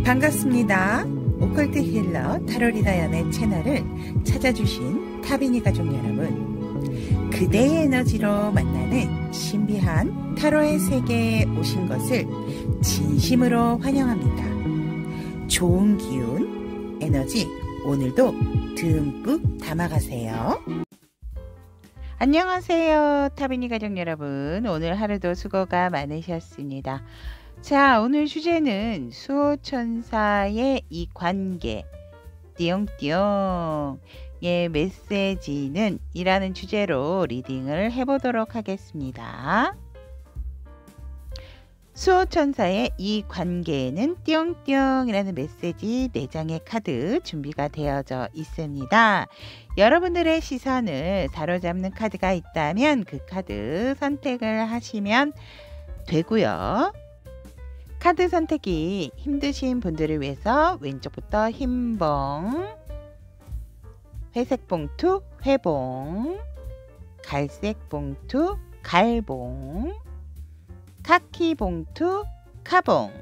반갑습니다. 오컬트 힐러 타로리다연의 채널을 찾아주신 타비니 가족 여러분, 그대의 에너지로 만나는 신비한 타로의 세계에 오신 것을 진심으로 환영합니다. 좋은 기운, 에너지 오늘도 듬뿍 담아가세요. 안녕하세요, 타비니 가족 여러분. 오늘 하루도 수고가 많으셨습니다. 자, 오늘 주제는 수호천사의 이 관계, 띠용띠용의 메시지는 이라는 주제로 리딩을 해보도록 하겠습니다. 수호천사의 이 관계에는 띠용띠용이라는 메시지 4장의 카드 준비가 되어져 있습니다. 여러분들의 시선을 사로잡는 카드가 있다면 그 카드 선택을 하시면 되고요. 카드 선택이 힘드신 분들을 위해서 왼쪽부터 흰봉, 회색 봉투, 회봉, 갈색 봉투, 갈봉, 카키 봉투, 카봉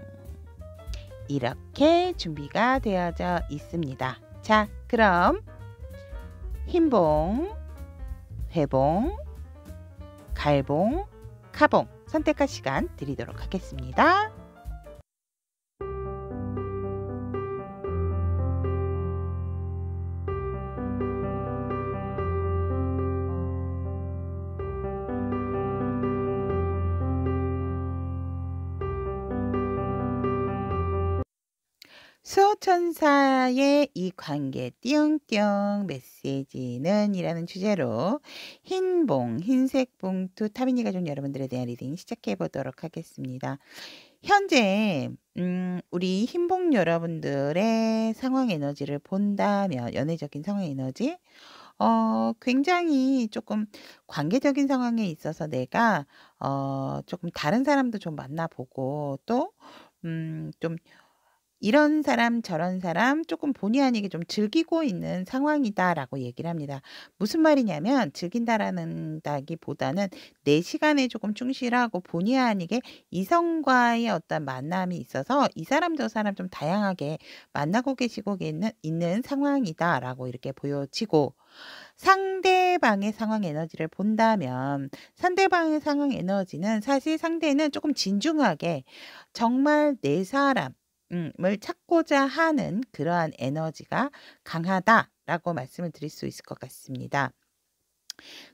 이렇게 준비가 되어져 있습니다. 자, 그럼 흰봉, 회봉, 갈봉, 카봉 선택할 시간 드리도록 하겠습니다. 수호천사의 이 관계 띠용띠용 메시지는 이라는 주제로 흰봉, 흰색 봉투 타비니 가족 여러분들에 대한 리딩 시작해 보도록 하겠습니다. 현재 우리 흰봉 여러분들의 상황 에너지를 본다면, 연애적인 상황 에너지 굉장히 조금 관계적인 상황에 있어서 내가 조금 다른 사람도 좀 만나보고 또 좀 이런 사람 저런 사람 조금 본의 아니게 좀 즐기고 있는 상황이다라고 얘기를 합니다. 무슨 말이냐면 즐긴다라는다기보다는 내 시간에 조금 충실하고 본의 아니게 이성과의 어떤 만남이 있어서 이 사람 저 사람 좀 다양하게 만나고 계시고 있는 상황이다라고 이렇게 보여지고, 상대방의 상황 에너지를 본다면 상대방의 상황 에너지는 사실 상대는 조금 진중하게 정말 내 사람 을 찾고자 하는 그러한 에너지가 강하다라고 말씀을 드릴 수 있을 것 같습니다.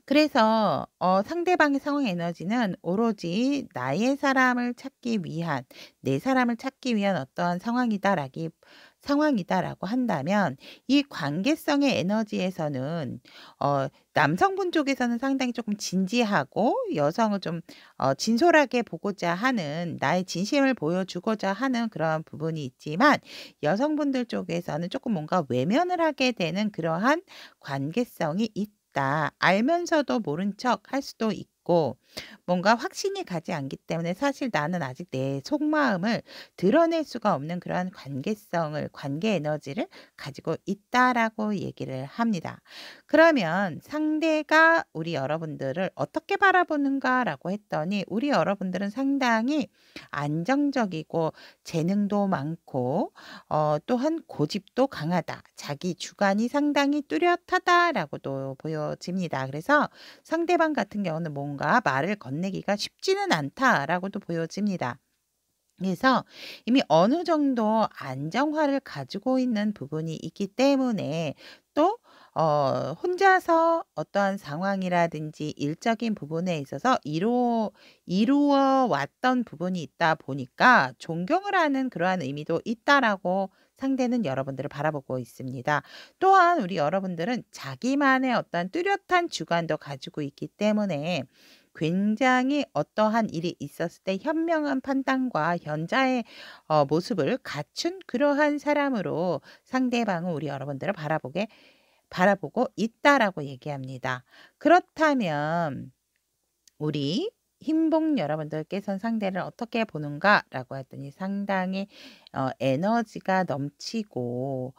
그래서 상대방의 상황 에너지는 오로지 나의 사람을 찾기 위한, 내 사람을 찾기 위한 어떠한 상황이다라고 한다면, 이 관계성의 에너지에서는 남성분 쪽에서는 상당히 조금 진지하고 여성을 좀 진솔하게 보고자 하는, 나의 진심을 보여주고자 하는 그런 부분이 있지만, 여성분들 쪽에서는 조금 뭔가 외면을 하게 되는 그러한 관계성이 있다. 알면서도 모른 척 할 수도 있고, 뭔가 확신이 가지 않기 때문에 사실 나는 아직 내 속마음을 드러낼 수가 없는 그러한 관계 에너지를 가지고 있다라고 얘기를 합니다. 그러면 상대가 우리 여러분들을 어떻게 바라보는가라고 했더니, 우리 여러분들은 상당히 안정적이고 재능도 많고 또한 고집도 강하다. 자기 주관이 상당히 뚜렷하다라고도 보여집니다. 그래서 상대방 같은 경우는 뭔가 말을 건네기가 쉽지는 않다라고도 보여집니다. 그래서 이미 어느 정도 안정화를 가지고 있는 부분이 있기 때문에, 또 혼자서 어떠한 상황이라든지 일적인 부분에 있어서 이루어 왔던 부분이 있다 보니까 존경을 하는 그러한 의미도 있다라고 상대는 여러분들을 바라보고 있습니다. 또한 우리 여러분들은 자기만의 어떤 뚜렷한 주관도 가지고 있기 때문에 굉장히 어떠한 일이 있었을 때 현명한 판단과 현자의 모습을 갖춘 그러한 사람으로 상대방은 우리 여러분들을 바라보고 있다라고 얘기합니다. 그렇다면 우리 흰복 여러분들께서는 상대를 어떻게 보는가라고 했더니 상당히 에너지가 넘치고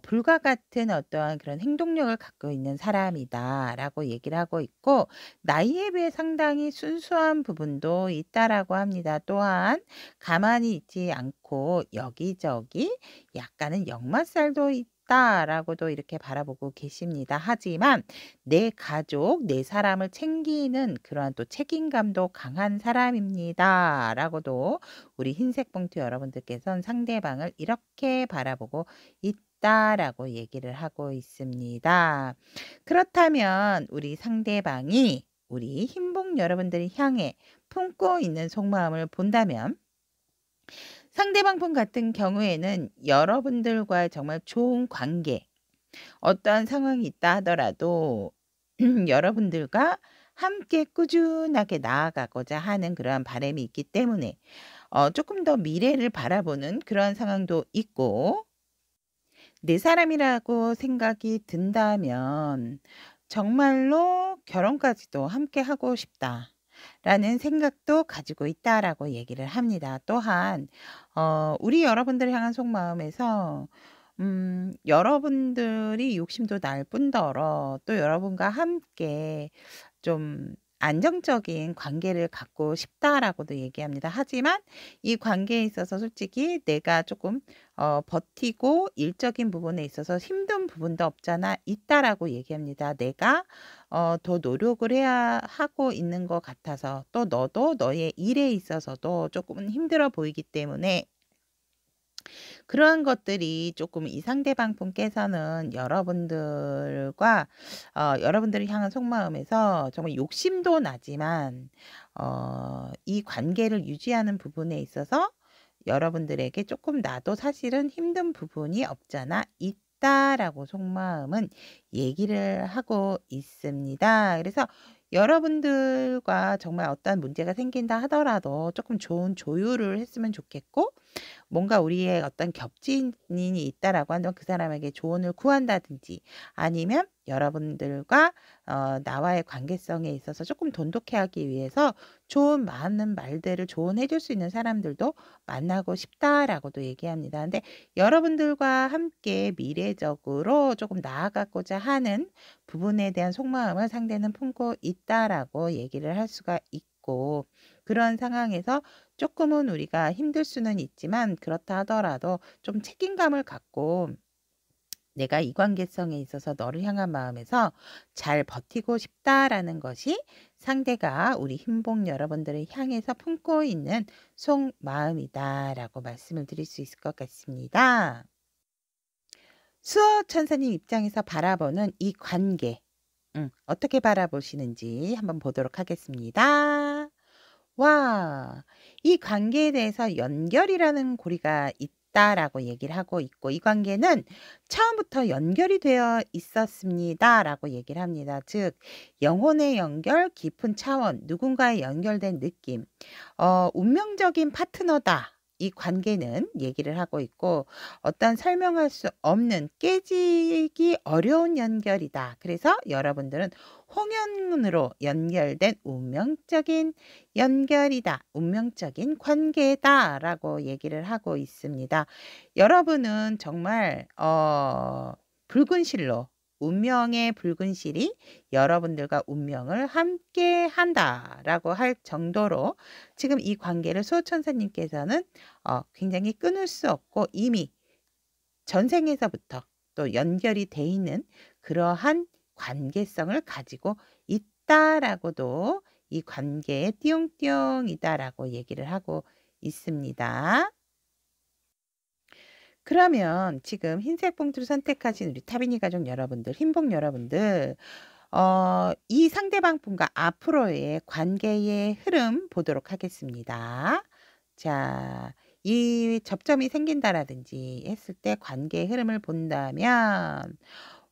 불과 같은 어떠한 그런 행동력을 갖고 있는 사람이다라고 얘기를 하고 있고, 나이에 비해 상당히 순수한 부분도 있다라고 합니다. 또한 가만히 있지 않고 여기저기 약간은 역마살도 있다라고도 이렇게 바라보고 계십니다. 하지만 내 가족, 내 사람을 챙기는 그러한 또 책임감도 강한 사람입니다.라고도 우리 흰색 봉투 여러분들께서는 상대방을 이렇게 바라보고 있다라고 얘기를 하고 있습니다. 그렇다면 우리 상대방이 우리 흰복 여러분들을 향해 품고 있는 속마음을 본다면, 상대방 분 같은 경우에는 여러분들과의 정말 좋은 관계, 어떠한 상황이 있다 하더라도 여러분들과 함께 꾸준하게 나아가고자 하는 그러한 바람이 있기 때문에 조금 더 미래를 바라보는 그런 상황도 있고, 내 사람이라고 생각이 든다면 정말로 결혼까지도 함께 하고 싶다라는 생각도 가지고 있다라고 얘기를 합니다. 또한 우리 여러분들을 향한 속마음에서 여러분들이 욕심도 날 뿐더러 또 여러분과 함께 좀 안정적인 관계를 갖고 싶다라고도 얘기합니다. 하지만 이 관계에 있어서 솔직히 내가 조금 버티고 일적인 부분에 있어서 힘든 부분도 없잖아 있다라고 얘기합니다. 내가 더 노력을 해야 하고 있는 것 같아서, 또 너도 너의 일에 있어서도 조금은 힘들어 보이기 때문에 그러한 것들이 조금 이 상대방 분께서는 여러분들과 여러분들을 향한 속마음에서 정말 욕심도 나지만 이 관계를 유지하는 부분에 있어서 여러분들에게 조금 나도 사실은 힘든 부분이 없잖아 있다라고 속마음은 얘기를 하고 있습니다. 그래서 여러분들과 정말 어떤 문제가 생긴다 하더라도 조금 좋은 조율을 했으면 좋겠고, 뭔가 우리의 어떤 겹친인이 있다라고 한다면 그 사람에게 조언을 구한다든지, 아니면 여러분들과 나와의 관계성에 있어서 조금 돈독해 하기 위해서 좋은 많은 말들을 조언해 줄 수 있는 사람들도 만나고 싶다라고도 얘기합니다. 근데 여러분들과 함께 미래적으로 조금 나아가고자 하는 부분에 대한 속마음을 상대는 품고 있다라고 얘기를 할 수가 있고, 그런 상황에서 조금은 우리가 힘들 수는 있지만 그렇다 하더라도 좀 책임감을 갖고 내가 이 관계성에 있어서 너를 향한 마음에서 잘 버티고 싶다라는 것이 상대가 우리 흰복 여러분들을 향해서 품고 있는 속마음이다라고 말씀을 드릴 수 있을 것 같습니다. 수호 천사님 입장에서 바라보는 이 관계, 어떻게 바라보시는지 한번 보도록 하겠습니다. 와. 이 관계에 대해서 연결이라는 고리가 있다라고 얘기를 하고 있고, 이 관계는 처음부터 연결이 되어 있었습니다라고 얘기를 합니다. 즉 영혼의 연결, 깊은 차원, 누군가에 연결된 느낌, 운명적인 파트너다. 이 관계는 얘기를 하고 있고, 어떤 설명할 수 없는 깨지기 어려운 연결이다. 그래서 여러분들은 홍연으로 연결된 운명적인 연결이다. 운명적인 관계다라고 얘기를 하고 있습니다. 여러분은 정말 붉은 실로, 운명의 붉은 실이 여러분들과 운명을 함께 한다라고 할 정도로 지금 이 관계를 수호천사님께서는 굉장히 끊을 수 없고 이미 전생에서부터 또 연결이 돼 있는 그러한 관계성을 가지고 있다라고도, 이 관계에 띠용띠용이다라고 얘기를 하고 있습니다. 그러면 지금 흰색 봉투를 선택하신 우리 타비니 가족 여러분들, 흰복 여러분들, 이 상대방 분과 앞으로의 관계의 흐름 보도록 하겠습니다. 자, 이 접점이 생긴다라든지 했을 때 관계의 흐름을 본다면,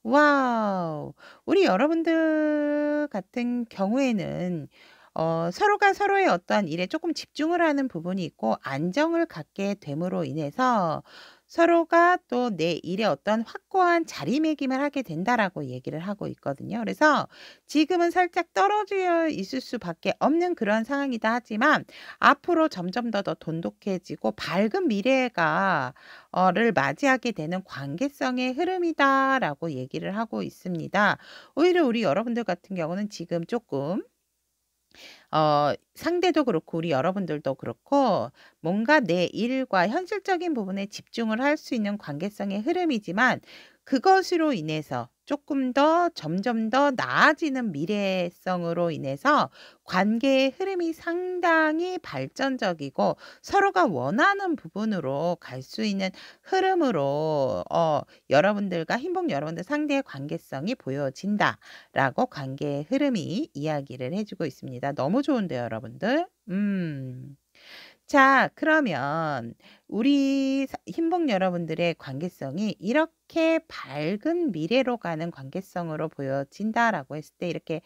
와우, 우리 여러분들 같은 경우에는 서로가 서로의 어떠한 일에 조금 집중을 하는 부분이 있고 안정을 갖게 됨으로 인해서 서로가 또 내 일에 어떤 확고한 자리매김을 하게 된다라고 얘기를 하고 있거든요. 그래서 지금은 살짝 떨어져 있을 수밖에 없는 그런 상황이다 하지만 앞으로 점점 더 돈독해지고 밝은 미래가 를 맞이하게 되는 관계성의 흐름이다라고 얘기를 하고 있습니다. 오히려 우리 여러분들 같은 경우는 지금 조금 상대도 그렇고 우리 여러분들도 그렇고 뭔가 내 일과 현실적인 부분에 집중을 할 수 있는 관계성의 흐름이지만 그것으로 인해서 조금 더 점점 더 나아지는 미래성으로 인해서 관계의 흐름이 상당히 발전적이고 서로가 원하는 부분으로 갈 수 있는 흐름으로 여러분들과 hin복 여러분들 상대의 관계성이 보여진다라고 관계의 흐름이 이야기를 해 주고 있습니다. 너무 좋은데요, 여러분들. 자, 그러면 우리 hin복 여러분들의 관계성이 이렇게 밝은 미래로 가는 관계성으로 보여진다라고 했을 때 이렇게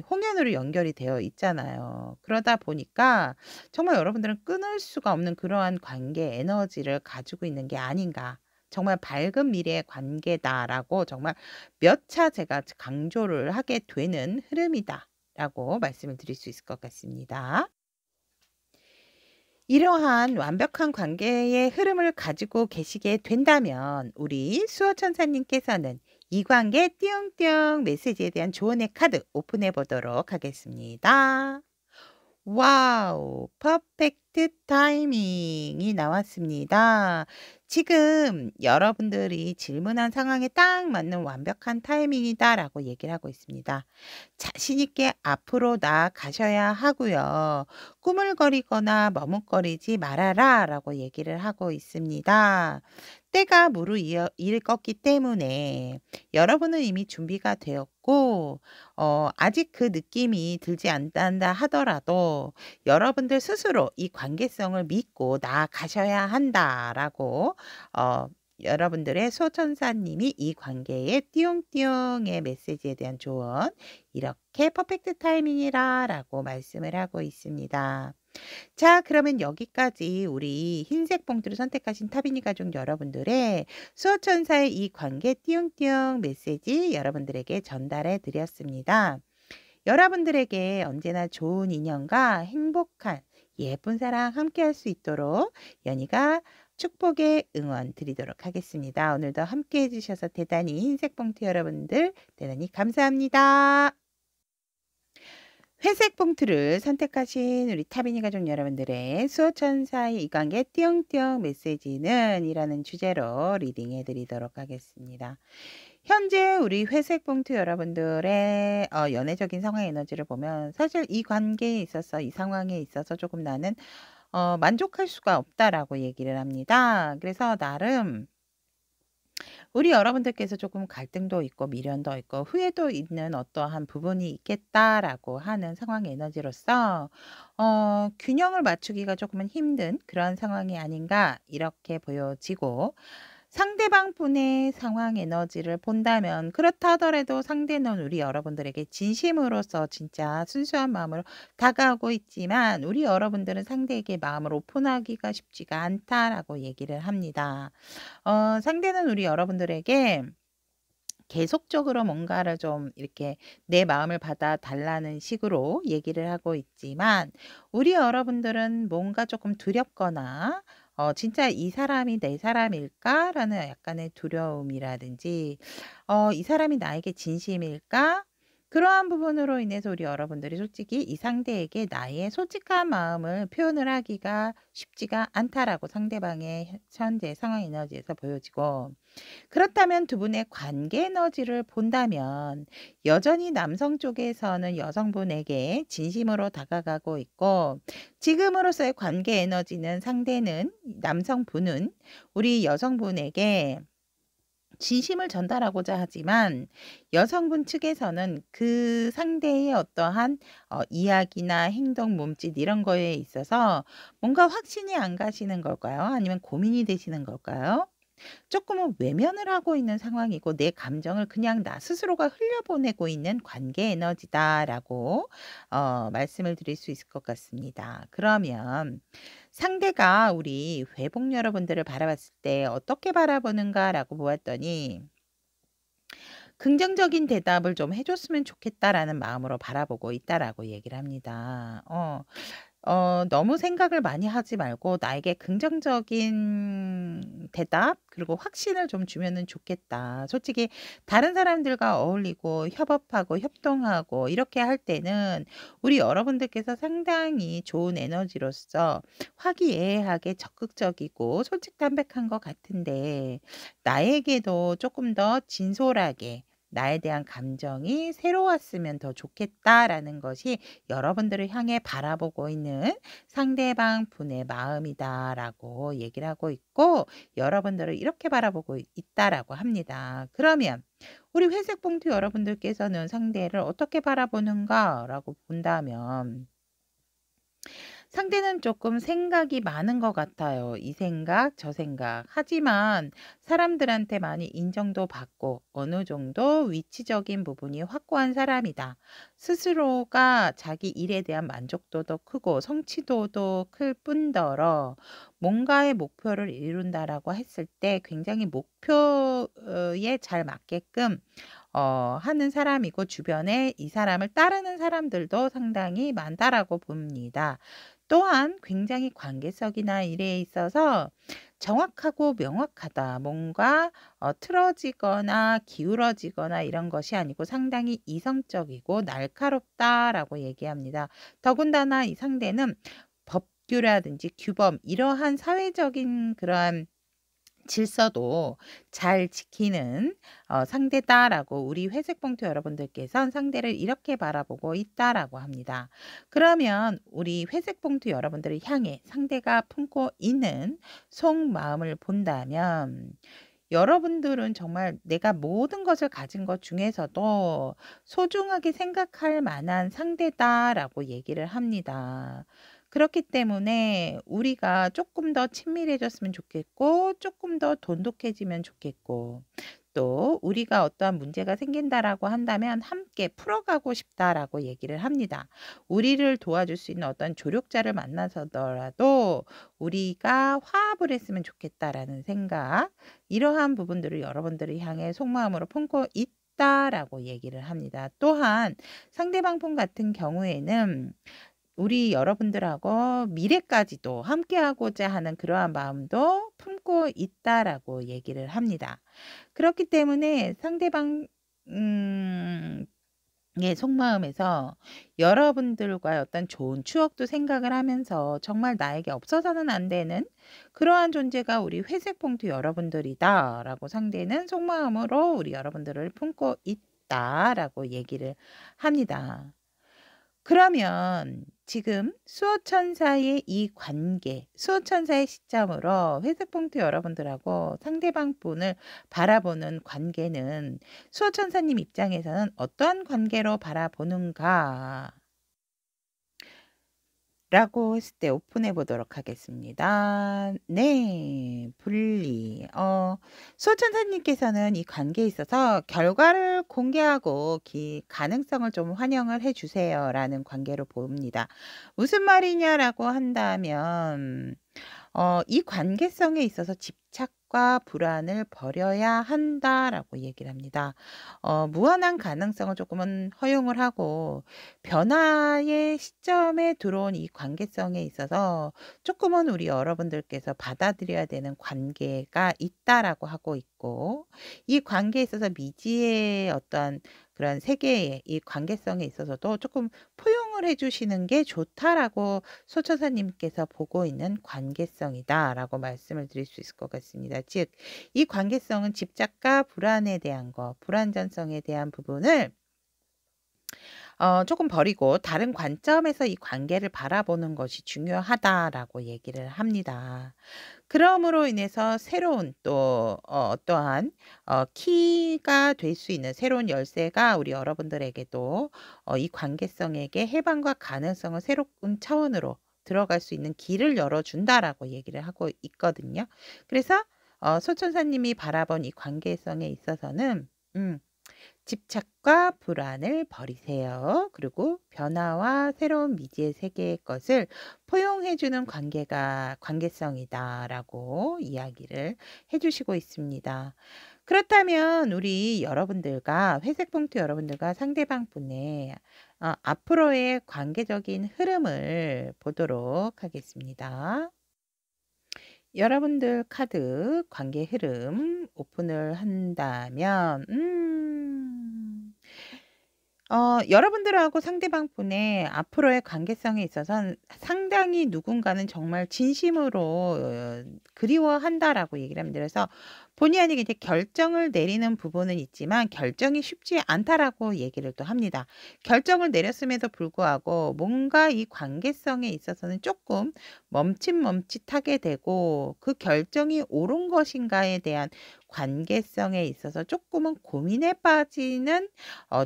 홍연으로 연결이 되어 있잖아요. 그러다 보니까 정말 여러분들은 끊을 수가 없는 그러한 관계 에너지를 가지고 있는 게 아닌가. 정말 밝은 미래의 관계다라고 정말 몇 차 제가 강조를 하게 되는 흐름이다라고 말씀을 드릴 수 있을 것 같습니다. 이러한 완벽한 관계의 흐름을 가지고 계시게 된다면 우리 수호천사님께서는 이 관계 띠용띠용 메시지에 대한 조언의 카드 오픈해 보도록 하겠습니다. 와우, 퍼펙트 타이밍이 나왔습니다. 지금 여러분들이 질문한 상황에 딱 맞는 완벽한 타이밍이다라고 얘기를 하고 있습니다. 자신 있게 앞으로 나아가셔야 하고요. 꾸물거리거나 머뭇거리지 말아라라고 얘기를 하고 있습니다. 때가 무르익었기 때문에 여러분은 이미 준비가 되었고 아직 그 느낌이 들지 않는다 하더라도 여러분들 스스로 이 관계성을 믿고 나아가셔야 한다라고 여러분들의 소천사님이 이 관계의 띠용띠용의 메시지에 대한 조언 이렇게 퍼펙트 타이밍이라라고 말씀을 하고 있습니다. 자, 그러면 여기까지 우리 흰색 봉투를 선택하신 타비니 가족 여러분들의 수호천사의 이 관계 띠용띠용 메시지 여러분들에게 전달해 드렸습니다. 여러분들에게 언제나 좋은 인연과 행복한 예쁜 사랑 함께 할 수 있도록 연희가 축복의 응원 드리도록 하겠습니다. 오늘도 함께 해주셔서 대단히 흰색 봉투 여러분들 대단히 감사합니다. 회색 봉투를 선택하신 우리 타비니 가족 여러분들의 수호천사의 이 관계 띠용띠용 메시지는 이라는 주제로 리딩해 드리도록 하겠습니다. 현재 우리 회색 봉투 여러분들의 연애적인 상황 에너지를 보면 사실 이 관계에 있어서 이 상황에 있어서 조금 나는 만족할 수가 없다라고 얘기를 합니다. 그래서 나름 우리 여러분들께서 조금 갈등도 있고 미련도 있고 후회도 있는 어떠한 부분이 있겠다라고 하는 상황 에너지로서 균형을 맞추기가 조금은 힘든 그런 상황이 아닌가 이렇게 보여지고 상대방 분의 상황 에너지를 본다면 그렇다 하더라도 상대는 우리 여러분들에게 진심으로서 진짜 순수한 마음으로 다가오고 있지만 우리 여러분들은 상대에게 마음을 오픈하기가 쉽지가 않다라고 얘기를 합니다. 상대는 우리 여러분들에게 계속적으로 뭔가를 좀 이렇게 내 마음을 받아 달라는 식으로 얘기를 하고 있지만 우리 여러분들은 뭔가 조금 두렵거나 진짜 '이 사람이 내 사람일까?'라는 약간의 두려움이라든지 '이 사람이 나에게 진심일까?' 그러한 부분으로 인해서 우리 여러분들이 솔직히 이 상대에게 나의 솔직한 마음을 표현을 하기가 쉽지가 않다라고 상대방의 현재 상황 에너지에서 보여지고 그렇다면 두 분의 관계 에너지를 본다면 여전히 남성 쪽에서는 여성분에게 진심으로 다가가고 있고 지금으로서의 관계 에너지는 상대는 남성분은 우리 여성분에게 진심을 전달하고자 하지만 여성분 측에서는 그 상대의 어떠한 이야기나 행동, 몸짓 이런 거에 있어서 뭔가 확신이 안 가시는 걸까요? 아니면 고민이 되시는 걸까요? 조금은 외면을 하고 있는 상황이고 내 감정을 그냥 나 스스로가 흘려보내고 있는 관계 에너지다라고 말씀을 드릴 수 있을 것 같습니다. 그러면 상대가 우리 회복 여러분들을 바라봤을 때 어떻게 바라보는가라고 보았더니 긍정적인 대답을 좀 해 줬으면 좋겠다라는 마음으로 바라보고 있다라고 얘기를 합니다. 너무 생각을 많이 하지 말고 나에게 긍정적인 대답 그리고 확신을 좀 주면은 좋겠다. 솔직히 다른 사람들과 어울리고 협업하고 협동하고 이렇게 할 때는 우리 여러분들께서 상당히 좋은 에너지로서 화기애애하게 적극적이고 솔직담백한 것 같은데 나에게도 조금 더 진솔하게 나에 대한 감정이 새로웠으면 더 좋겠다라는 것이 여러분들을 향해 바라보고 있는 상대방 분의 마음이다라고 얘기를 하고 있고 여러분들을 이렇게 바라보고 있다라고 합니다. 그러면 우리 회색 봉투 여러분들께서는 상대를 어떻게 바라보는가라고 본다면 상대는 조금 생각이 많은 것 같아요. 이 생각 저 생각. 하지만 사람들한테 많이 인정도 받고 어느 정도 위치적인 부분이 확고한 사람이다. 스스로가 자기 일에 대한 만족도도 크고 성취도도 클 뿐더러 뭔가의 목표를 이룬다라고 했을 때 굉장히 목표에 잘 맞게끔 하는 사람이고 주변에 이 사람을 따르는 사람들도 상당히 많다라고 봅니다. 또한 굉장히 관계성이나 일에 있어서 정확하고 명확하다. 뭔가 틀어지거나 기울어지거나 이런 것이 아니고 상당히 이성적이고 날카롭다라고 얘기합니다. 더군다나 이 상대는 법규라든지 규범 이러한 사회적인 그러한 질서도 잘 지키는 상대다라고 우리 회색 봉투 여러분들께선 상대를 이렇게 바라보고 있다라고 합니다. 그러면 우리 회색 봉투 여러분들을 향해 상대가 품고 있는 속마음을 본다면 여러분들은 정말 내가 모든 것을 가진 것 중에서도 소중하게 생각할 만한 상대다라고 얘기를 합니다. 그렇기 때문에 우리가 조금 더 친밀해졌으면 좋겠고 조금 더 돈독해지면 좋겠고 또 우리가 어떠한 문제가 생긴다라고 한다면 함께 풀어가고 싶다라고 얘기를 합니다. 우리를 도와줄 수 있는 어떤 조력자를 만나서더라도 우리가 화합을 했으면 좋겠다라는 생각 이러한 부분들을 여러분들을 향해 속마음으로 품고 있다라고 얘기를 합니다. 또한 상대방 분 같은 경우에는 우리 여러분들하고 미래까지도 함께하고자 하는 그러한 마음도 품고 있다라고 얘기를 합니다. 그렇기 때문에 상대방 의 속마음에서 여러분들과의 어떤 좋은 추억도 생각을 하면서 정말 나에게 없어서는 안 되는 그러한 존재가 우리 회색 봉투 여러분들이다라고 상대는 속마음으로 우리 여러분들을 품고 있다라고 얘기를 합니다. 그러면 지금 수호천사의 이 관계, 수호천사의 시점으로 회색 봉투 여러분들하고 상대방 분을 바라보는 관계는 수호천사님 입장에서는 어떠한 관계로 바라보는가? 라고 했을 때 오픈해 보도록 하겠습니다. 네. 분리. 수호천사님께서는 이 관계에 있어서 결과를 공개하고 가능성을 좀 환영을 해 주세요라는 관계로 봅니다. 무슨 말이냐라고 한다면 이 관계성에 있어서 집착과 불안을 버려야 한다라고 얘기를 합니다. 무한한 가능성을 조금은 허용을 하고 변화의 시점에 들어온 이 관계성에 있어서 조금은 우리 여러분들께서 받아들여야 되는 관계가 있다라고 하고 있고 이 관계에 있어서 미지의 어떤 그런 세계의 이 관계성에 있어서도 조금 포용을 해 주시는 게 좋다라고 소천사님께서 보고 있는 관계성이다라고 말씀을 드릴 수 있을 것 같습니다. 즉, 이 관계성은 집착과 불안에 대한 거, 불안전성에 대한 부분을 조금 버리고 다른 관점에서 이 관계를 바라보는 것이 중요하다라고 얘기를 합니다. 그럼으로 인해서 새로운 또 어떠한 키가 될 수 있는 새로운 열쇠가 우리 여러분들에게도 이 관계성에게 해방과 가능성을 새로운 차원으로 들어갈 수 있는 길을 열어준다라고 얘기를 하고 있거든요. 그래서 소천사님이 바라본 이 관계성에 있어서는 집착과 불안을 버리세요. 그리고 변화와 새로운 미지의 세계의 것을 포용해주는 관계성이다라고 이야기를 해주시고 있습니다. 그렇다면 우리 여러분들과 회색 봉투 여러분들과 상대방 분의 앞으로의 관계적인 흐름을 보도록 하겠습니다. 여러분들 카드 관계 흐름 오픈을 한다면 여러분들하고 상대방 분의 앞으로의 관계성에 있어서는 상당히 누군가는 정말 진심으로 그리워한다라고 얘기를 합니다. 그래서 본의 아니게 이제 결정을 내리는 부분은 있지만 결정이 쉽지 않다라고 얘기를 또 합니다. 결정을 내렸음에도 불구하고 뭔가 이 관계성에 있어서는 조금 멈칫멈칫하게 되고 그 결정이 옳은 것인가에 대한 관계성에 있어서 조금은 고민에 빠지는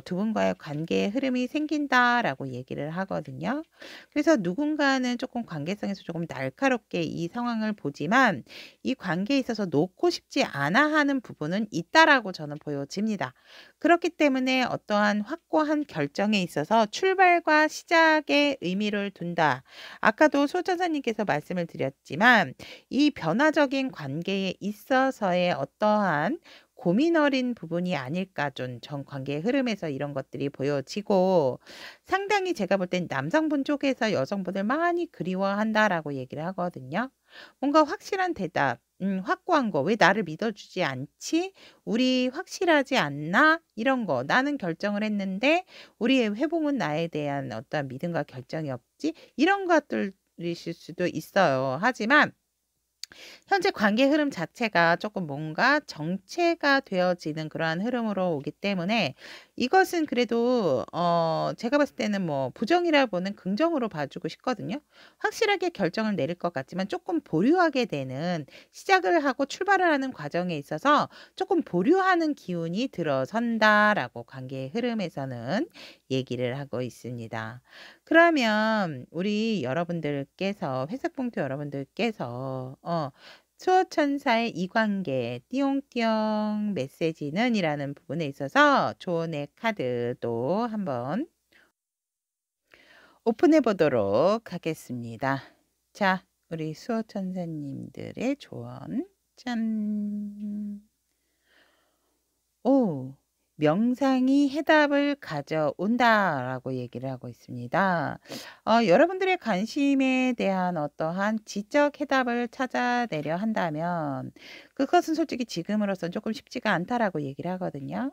두 분과의 관계의 흐름이 생긴다라고 얘기를 하거든요. 그래서 누군가는 조금 관계성에서 조금 날카롭게 이 상황을 보지만 이 관계에 있어서 놓고 싶지 않아 하는 부분은 있다라고 저는 보여집니다. 그렇기 때문에 어떠한 확고한 결정에 있어서 출발과 시작에 의미를 둔다. 아까도 소천사님께서 말씀을 드렸지만 이 변화적인 관계에 있어서의 어떠한 고민 어린 부분이 아닐까 좀 전 관계의 흐름에서 이런 것들이 보여지고 상당히 제가 볼 땐 남성분 쪽에서 여성분을 많이 그리워한다라고 얘기를 하거든요. 뭔가 확실한 대답, 확고한 거, 왜 나를 믿어주지 않지? 우리 확실하지 않나? 이런 거, 나는 결정을 했는데 우리의 회복은 나에 대한 어떤 믿음과 결정이 없지? 이런 것들이실 수도 있어요. 하지만 현재 관계 흐름 자체가 조금 뭔가 정체가 되어지는 그러한 흐름으로 오기 때문에 이것은 그래도 제가 봤을 때는 뭐 부정이라고는 긍정으로 봐주고 싶거든요. 확실하게 결정을 내릴 것 같지만 조금 보류하게 되는 시작을 하고 출발을 하는 과정에 있어서 조금 보류하는 기운이 들어선다라고 관계의 흐름에서는 얘기를 하고 있습니다. 그러면 우리 여러분들께서 회색 봉투 여러분들께서 수호천사의 이 관계 띠용띠용 메시지는 이라는 부분에 있어서 조언의 카드도 한번 오픈해 보도록 하겠습니다. 자, 우리 수호천사님들의 조언 짠. 오, 명상이 해답을 가져온다라고 얘기를 하고 있습니다. 여러분들의 관심에 대한 어떠한 지적 해답을 찾아내려 한다면 그것은 솔직히 지금으로선 조금 쉽지가 않다라고 얘기를 하거든요.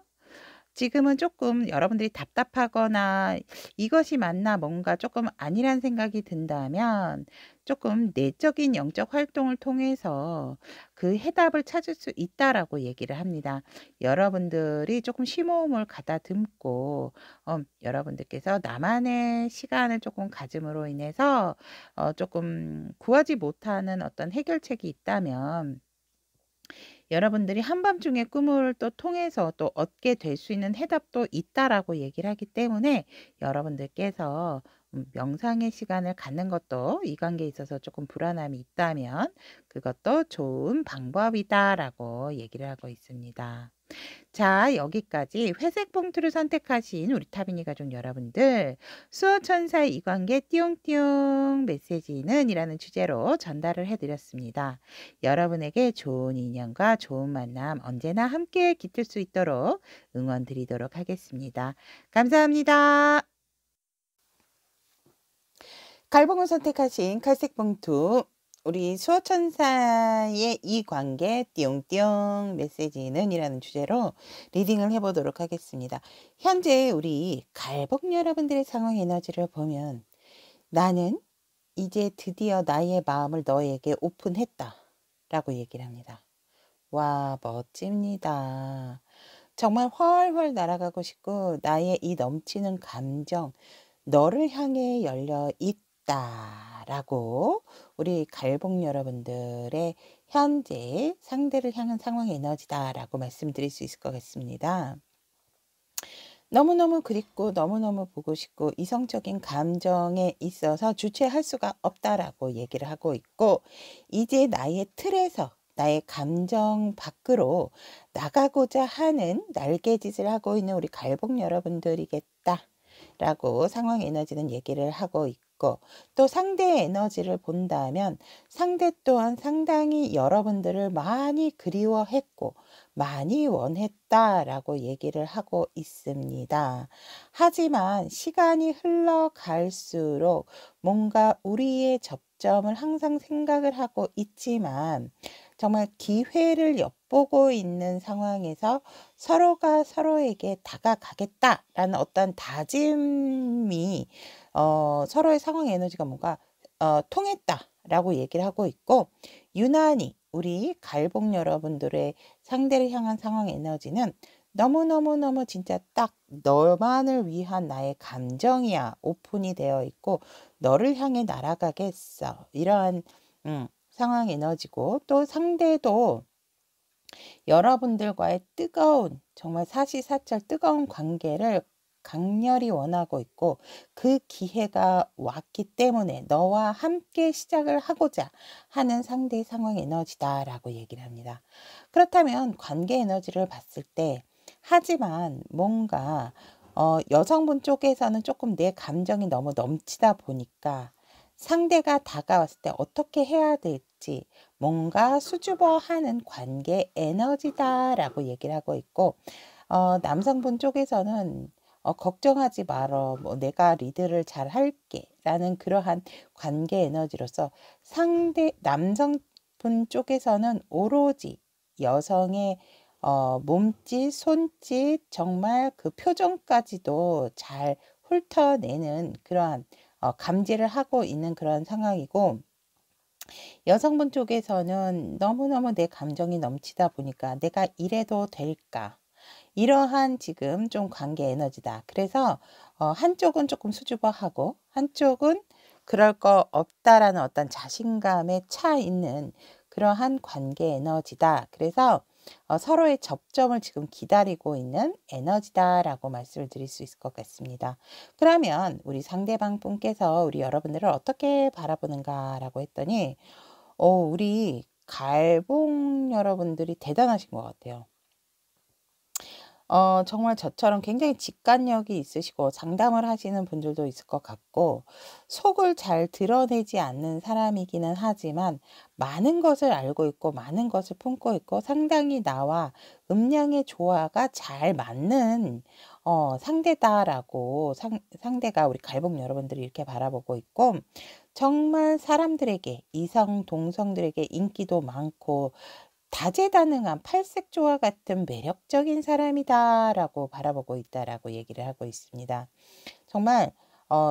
지금은 조금 여러분들이 답답하거나 이것이 맞나 뭔가 조금 아니란 생각이 든다면 조금 내적인 영적 활동을 통해서 그 해답을 찾을 수 있다라고 얘기를 합니다. 여러분들이 조금 심호흡을 가다듬고 여러분들께서 나만의 시간을 조금 가짐으로 인해서 조금 구하지 못하는 어떤 해결책이 있다면 여러분들이 한밤중에 꿈을 또 통해서 또 얻게 될 수 있는 해답도 있다라고 얘기를 하기 때문에 여러분들께서 명상의 시간을 갖는 것도 이 관계에 있어서 조금 불안함이 있다면 그것도 좋은 방법이다라고 얘기를 하고 있습니다. 자, 여기까지 회색 봉투를 선택하신 우리 타비니 가족 여러분들, 수호천사의 이 관계 띠용띠용 메시지는 이라는 주제로 전달을 해드렸습니다. 여러분에게 좋은 인연과 좋은 만남 언제나 함께 깃들 수 있도록 응원 드리도록 하겠습니다. 감사합니다. 갈봉을 선택하신 칼색 봉투 우리 수호천사의 이 관계 띠용띠용 메시지는 이라는 주제로 리딩을 해보도록 하겠습니다. 현재 우리 갈봉 여러분들의 상황 에너지를 보면 나는 이제 드디어 나의 마음을 너에게 오픈했다 라고 얘기를 합니다. 와, 멋집니다. 정말 훨훨 날아가고 싶고 나의 이 넘치는 감정 너를 향해 열려 있다 라고 우리 갈봉 여러분들의 현재 상대를 향한 상황 에너지다 라고 말씀드릴 수 있을 것 같습니다. 너무너무 그립고 너무너무 보고 싶고 이성적인 감정에 있어서 주체할 수가 없다라고 얘기를 하고 있고 이제 나의 틀에서 나의 감정 밖으로 나가고자 하는 날개짓을 하고 있는 우리 갈복 여러분들이겠다. 라고 상황 에너지는 얘기를 하고 있고, 또 상대의 에너지를 본다면 상대 또한 상당히 여러분들을 많이 그리워했고 많이 원했다라고 얘기를 하고 있습니다. 하지만 시간이 흘러갈수록 뭔가 우리의 접점을 항상 생각을 하고 있지만 정말 기회를 엿보고 있는 상황에서 서로가 서로에게 다가가겠다라는 어떤 다짐이 서로의 상황 에너지가 뭔가 통했다라고 얘기를 하고 있고, 유난히 우리 갈복 여러분들의 상대를 향한 상황 에너지는 너무너무너무 진짜 딱 너만을 위한 나의 감정이야 오픈이 되어 있고 너를 향해 날아가겠어, 이러한 상황 에너지고, 또 상대도 여러분들과의 뜨거운 정말 사시사철 뜨거운 관계를 강렬히 원하고 있고 그 기회가 왔기 때문에 너와 함께 시작을 하고자 하는 상대의 상황 에너지다라고 얘기를 합니다. 그렇다면 관계 에너지를 봤을 때, 하지만 뭔가 여성분 쪽에서는 조금 내 감정이 너무 넘치다 보니까 상대가 다가왔을 때 어떻게 해야 될지 뭔가 수줍어하는 관계 에너지다라고 얘기를 하고 있고, 남성분 쪽에서는 걱정하지 말어, 뭐 내가 리드를 잘 할게 라는 그러한 관계 에너지로서 상대 남성분 쪽에서는 오로지 여성의 몸짓, 손짓, 정말 그 표정까지도 잘 훑어내는 그러한 감지를 하고 있는 그런 상황이고, 여성분 쪽에서는 너무너무 내 감정이 넘치다 보니까 내가 이래도 될까? 이러한 지금 좀 관계 에너지다. 그래서 한쪽은 조금 수줍어하고 한쪽은 그럴 거 없다라는 어떤 자신감에 차 있는 그러한 관계 에너지다. 그래서 서로의 접점을 지금 기다리고 있는 에너지다라고 말씀을 드릴 수 있을 것 같습니다. 그러면 우리 상대방 분께서 우리 여러분들을 어떻게 바라보는가라고 했더니 우리 갈봉 여러분들이 대단하신 것 같아요. 정말 저처럼 굉장히 직관력이 있으시고 상담을 하시는 분들도 있을 것 같고, 속을 잘 드러내지 않는 사람이기는 하지만 많은 것을 알고 있고 많은 것을 품고 있고 상당히 나와 음량의 조화가 잘 맞는 상대다라고 상대가 우리 갈복 여러분들이 이렇게 바라보고 있고, 정말 사람들에게 이성 동성들에게 인기도 많고 다재다능한 팔색조와 같은 매력적인 사람이다라고 바라보고 있다라고 얘기를 하고 있습니다. 정말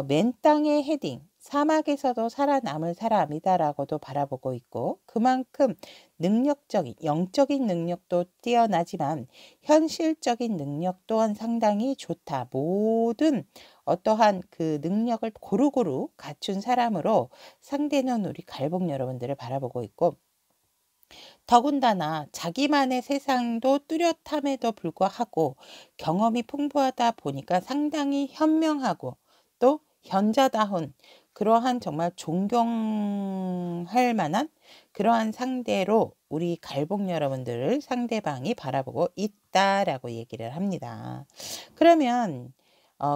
맨 땅의 헤딩, 사막에서도 살아남을 사람이다라고도 바라보고 있고, 그만큼 능력적인, 영적인 능력도 뛰어나지만 현실적인 능력 또한 상당히 좋다. 모든 어떠한 그 능력을 고루고루 갖춘 사람으로 상대는 우리 갈복 여러분들을 바라보고 있고, 더군다나 자기만의 세상도 뚜렷함에도 불구하고 경험이 풍부하다 보니까 상당히 현명하고 또 현자다운 그러한 정말 존경할 만한 그러한 상대로 우리 갈복 여러분들을 상대방이 바라보고 있다라고 얘기를 합니다. 그러면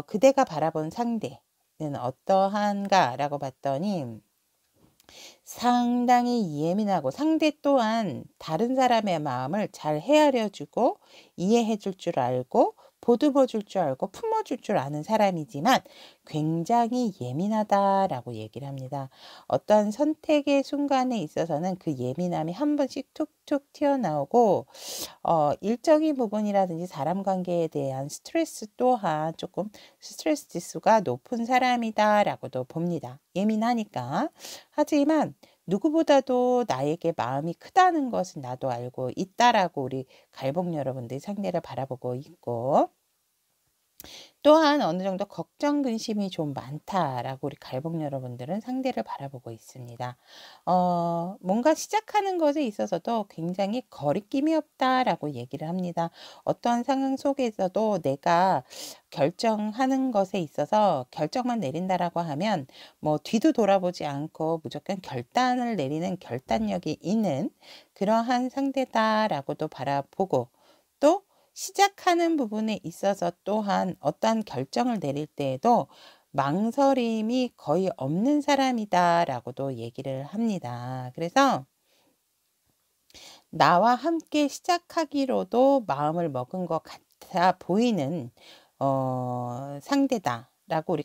그대가 바라본 상대는 어떠한가라고 봤더니 상당히 예민하고 상대 또한 다른 사람의 마음을 잘 헤아려 주고 이해해 줄 줄 알고 보듬어 줄 줄 알고 품어 줄 줄 아는 사람이지만 굉장히 예민하다라고 얘기를 합니다. 어떤 선택의 순간에 있어서는 그 예민함이 한 번씩 툭툭 튀어나오고 일적인 부분이라든지 사람 관계에 대한 스트레스 또한 조금 스트레스 지수가 높은 사람이다라고도 봅니다. 예민하니까. 하지만 누구보다도 나에게 마음이 크다는 것은 나도 알고 있다라고 우리 갈복 여러분들이 상대를 바라보고 있고, 또한 어느 정도 걱정 근심이 좀 많다라고 우리 갈복 여러분들은 상대를 바라보고 있습니다. 뭔가 시작하는 것에 있어서도 굉장히 거리낌이 없다라고 얘기를 합니다. 어떠한 상황 속에서도 내가 결정하는 것에 있어서 결정만 내린다라고 하면 뭐 뒤도 돌아보지 않고 무조건 결단을 내리는 결단력이 있는 그러한 상대다라고도 바라보고, 또 시작하는 부분에 있어서 또한 어떠한 결정을 내릴 때에도 망설임이 거의 없는 사람이다라고도 얘기를 합니다. 그래서 나와 함께 시작하기로도 마음을 먹은 것 같아 보이는 상대다라고 우리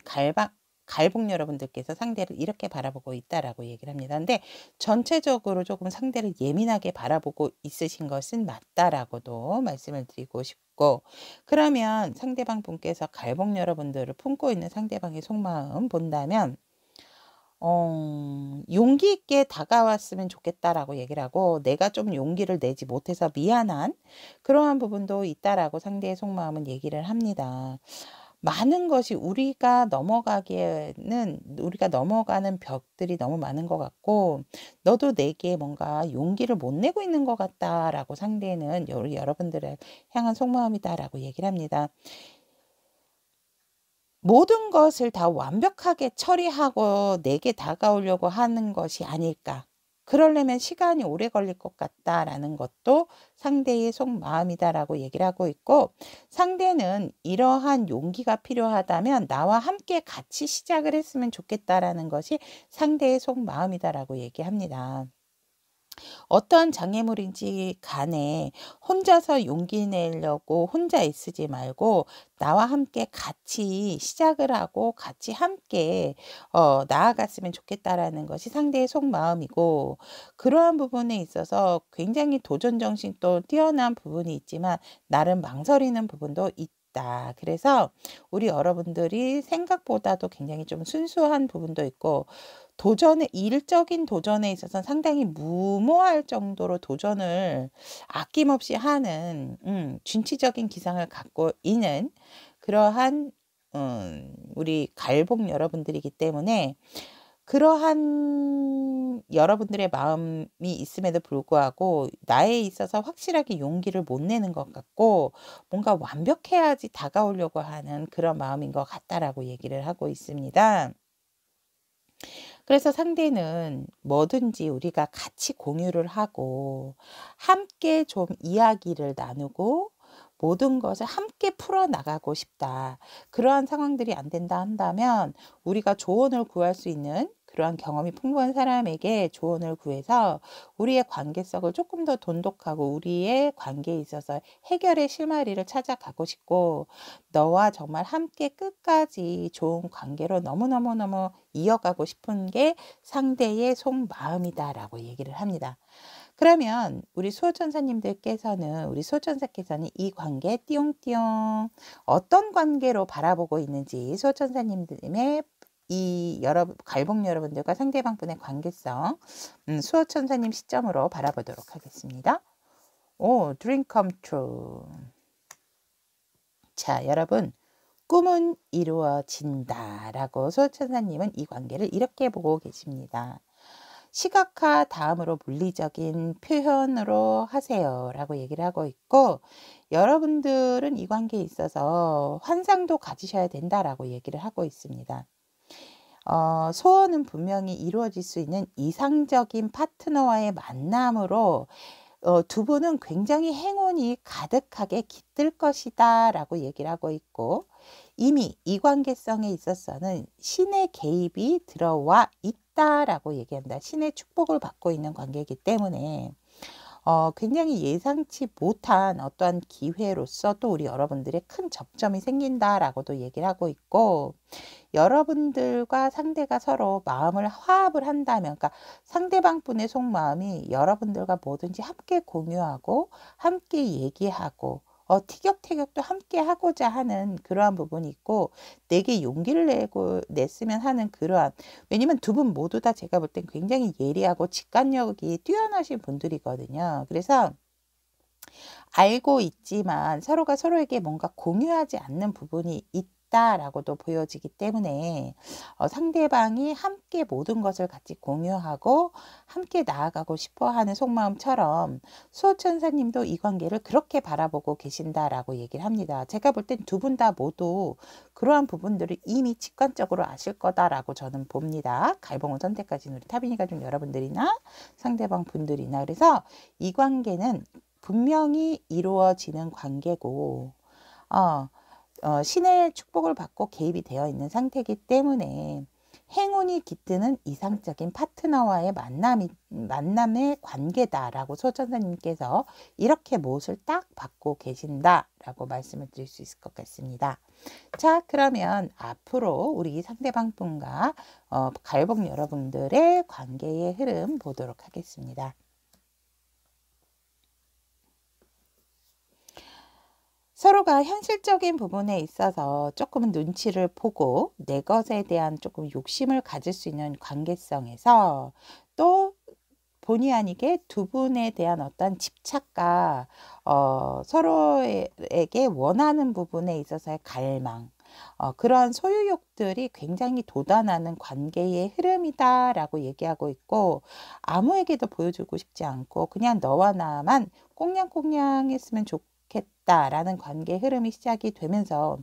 갈복 여러분들께서 상대를 이렇게 바라보고 있다라고 얘기를 합니다. 근데 전체적으로 조금 상대를 예민하게 바라보고 있으신 것은 맞다라고도 말씀을 드리고 싶고, 그러면 상대방 분께서 갈복 여러분들을 품고 있는 상대방의 속마음 본다면 용기 있게 다가왔으면 좋겠다라고 얘기를 하고, 내가 좀 용기를 내지 못해서 미안한 그러한 부분도 있다라고 상대의 속마음은 얘기를 합니다. 많은 것이 우리가 넘어가는 벽들이 너무 많은 것 같고, 너도 내게 뭔가 용기를 못 내고 있는 것 같다라고 상대는 여러분들을 향한 속마음이다라고 얘기를 합니다. 모든 것을 다 완벽하게 처리하고 내게 다가오려고 하는 것이 아닐까. 그러려면 시간이 오래 걸릴 것 같다라는 것도 상대의 속마음이다라고 얘기를 하고 있고, 상대는 이러한 용기가 필요하다면 나와 함께 같이 시작을 했으면 좋겠다라는 것이 상대의 속마음이다라고 얘기합니다. 어떠한 장애물인지 간에 혼자서 용기 내려고 혼자 애쓰지 말고 나와 함께 같이 시작을 하고 같이 함께 나아갔으면 좋겠다라는 것이 상대의 속마음이고, 그러한 부분에 있어서 굉장히 도전 정신도 뛰어난 부분이 있지만 나름 망설이는 부분도 있다. 그래서 우리 여러분들이 생각보다도 굉장히 좀 순수한 부분도 있고, 일적인 도전에 있어서 상당히 무모할 정도로 도전을 아낌없이 하는 진취적인 기상을 갖고 있는 그러한 우리 갈복 여러분들이기 때문에, 그러한 여러분들의 마음이 있음에도 불구하고 나에 있어서 확실하게 용기를 못 내는 것 같고, 뭔가 완벽해야지 다가오려고 하는 그런 마음인 것 같다라고 얘기를 하고 있습니다. 그래서 상대는 뭐든지 우리가 같이 공유를 하고 함께 좀 이야기를 나누고 모든 것을 함께 풀어나가고 싶다. 그러한 상황들이 안 된다 한다면 우리가 조언을 구할 수 있는 그러한 경험이 풍부한 사람에게 조언을 구해서 우리의 관계성을 조금 더 돈독하고 우리의 관계에 있어서 해결의 실마리를 찾아가고 싶고, 너와 정말 함께 끝까지 좋은 관계로 너무너무너무 이어가고 싶은 게 상대의 속마음이다라고 얘기를 합니다. 그러면 우리 수호천사님께서는 이 관계 띠용띠용 어떤 관계로 바라보고 있는지, 수호천사님의 갈복 여러분들과 상대방 분의 관계성 수호천사님 시점으로 바라보도록 하겠습니다. Dream come true. 자, 여러분, 꿈은 이루어진다라고 수호천사님은 이 관계를 이렇게 보고 계십니다. 시각화 다음으로 물리적인 표현으로 하세요라고 얘기를 하고 있고, 여러분들은 이 관계에 있어서 환상도 가지셔야 된다라고 얘기를 하고 있습니다. 소원은 분명히 이루어질 수 있는 이상적인 파트너와의 만남으로 두 분은 굉장히 행운이 가득하게 깃들 것이다 라고 얘기를 하고 있고, 이미 이 관계성에 있어서는 신의 개입이 들어와 있다라고 얘기합니다. 신의 축복을 받고 있는 관계이기 때문에 굉장히 예상치 못한 어떠한 기회로서 또 우리 여러분들의 큰 접점이 생긴다라고도 얘기를 하고 있고, 여러분들과 상대가 서로 마음을 화합을 한다면, 그러니까 상대방 분의 속마음이 여러분들과 뭐든지 함께 공유하고 함께 얘기하고 티격태격도 함께 하고자 하는 그러한 부분이 있고, 내게 용기를 냈으면 하는 그러한, 왜냐면 두 분 모두 다 제가 볼 땐 굉장히 예리하고 직관력이 뛰어나신 분들이거든요. 그래서 알고 있지만 서로가 서로에게 뭔가 공유하지 않는 부분이 있다라고도 보여지기 때문에 상대방이 함께 모든 것을 같이 공유하고 함께 나아가고 싶어 하는 속마음처럼 수호천사님도 이 관계를 그렇게 바라보고 계신다라고 얘기를 합니다. 제가 볼 땐 두 분 다 모두 그러한 부분들을 이미 직관적으로 아실 거다라고 저는 봅니다. 갈봉을 선택하신 우리 타비니 가족 여러분들이나 상대방 분들이나. 그래서 이 관계는 분명히 이루어지는 관계고 신의 축복을 받고 개입이 되어 있는 상태이기 때문에 행운이 깃드는 이상적인 파트너와의 만남의 관계다라고 소천사님께서 이렇게 못을 딱 받고 계신다라고 말씀을 드릴 수 있을 것 같습니다. 자, 그러면 앞으로 우리 상대방 분과 갈복 여러분들의 관계의 흐름 보도록 하겠습니다. 서로가 현실적인 부분에 있어서 조금은 눈치를 보고 내 것에 대한 조금 욕심을 가질 수 있는 관계성에서 또 본의 아니게 두 분에 대한 어떤 집착과 서로에게 원하는 부분에 있어서의 갈망, 그런 소유욕들이 굉장히 돋아나는 관계의 흐름이다라고 얘기하고 있고, 아무에게도 보여주고 싶지 않고 그냥 너와 나만 꽁냥꽁냥 했으면 좋겠다라는 관계 흐름이 시작이 되면서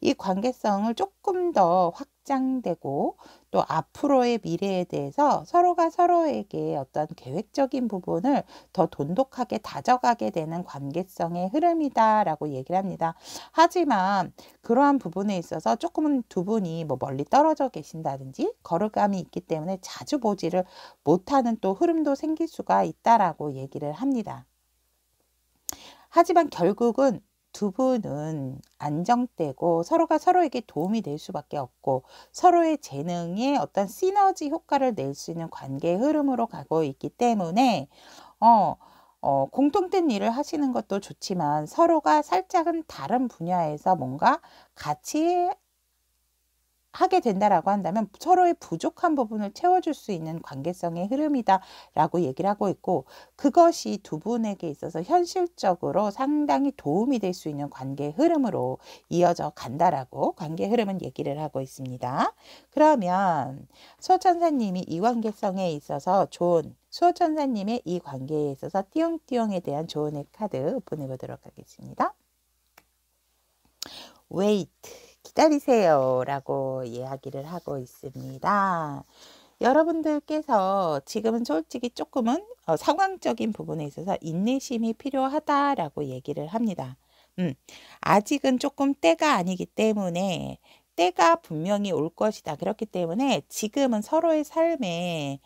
이 관계성을 조금 더 확장되고 또 앞으로의 미래에 대해서 서로가 서로에게 어떤 계획적인 부분을 더 돈독하게 다져가게 되는 관계성의 흐름이다라고 얘기를 합니다. 하지만 그러한 부분에 있어서 조금은 두 분이 뭐 멀리 떨어져 계신다든지 거리감이 있기 때문에 자주 보지를 못하는 또 흐름도 생길 수가 있다라고 얘기를 합니다. 하지만 결국은 두 분은 안정되고 서로가 서로에게 도움이 될 수밖에 없고 서로의 재능에 어떤 시너지 효과를 낼 수 있는 관계의 흐름으로 가고 있기 때문에 공통된 일을 하시는 것도 좋지만 서로가 살짝은 다른 분야에서 뭔가 같이 하게 된다라고 한다면 서로의 부족한 부분을 채워줄 수 있는 관계성의 흐름이다라고 얘기를 하고 있고, 그것이 두 분에게 있어서 현실적으로 상당히 도움이 될 수 있는 관계 흐름으로 이어져 간다라고 관계 흐름은 얘기를 하고 있습니다. 그러면 수호천사님이 이 관계성에 있어서 좋은 수호천사님의 이 관계에 있어서 띠용띠용에 대한 조언의 카드 오픈해 보도록 하겠습니다. Wait. 기다리세요 라고 이야기를 하고 있습니다. 여러분들께서 지금은 솔직히 조금은 상황적인 부분에 있어서 인내심이 필요하다라고 얘기를 합니다. 아직은 조금 때가 아니기 때문에 때가 분명히 올 것이다. 그렇기 때문에 지금은 서로의 삶에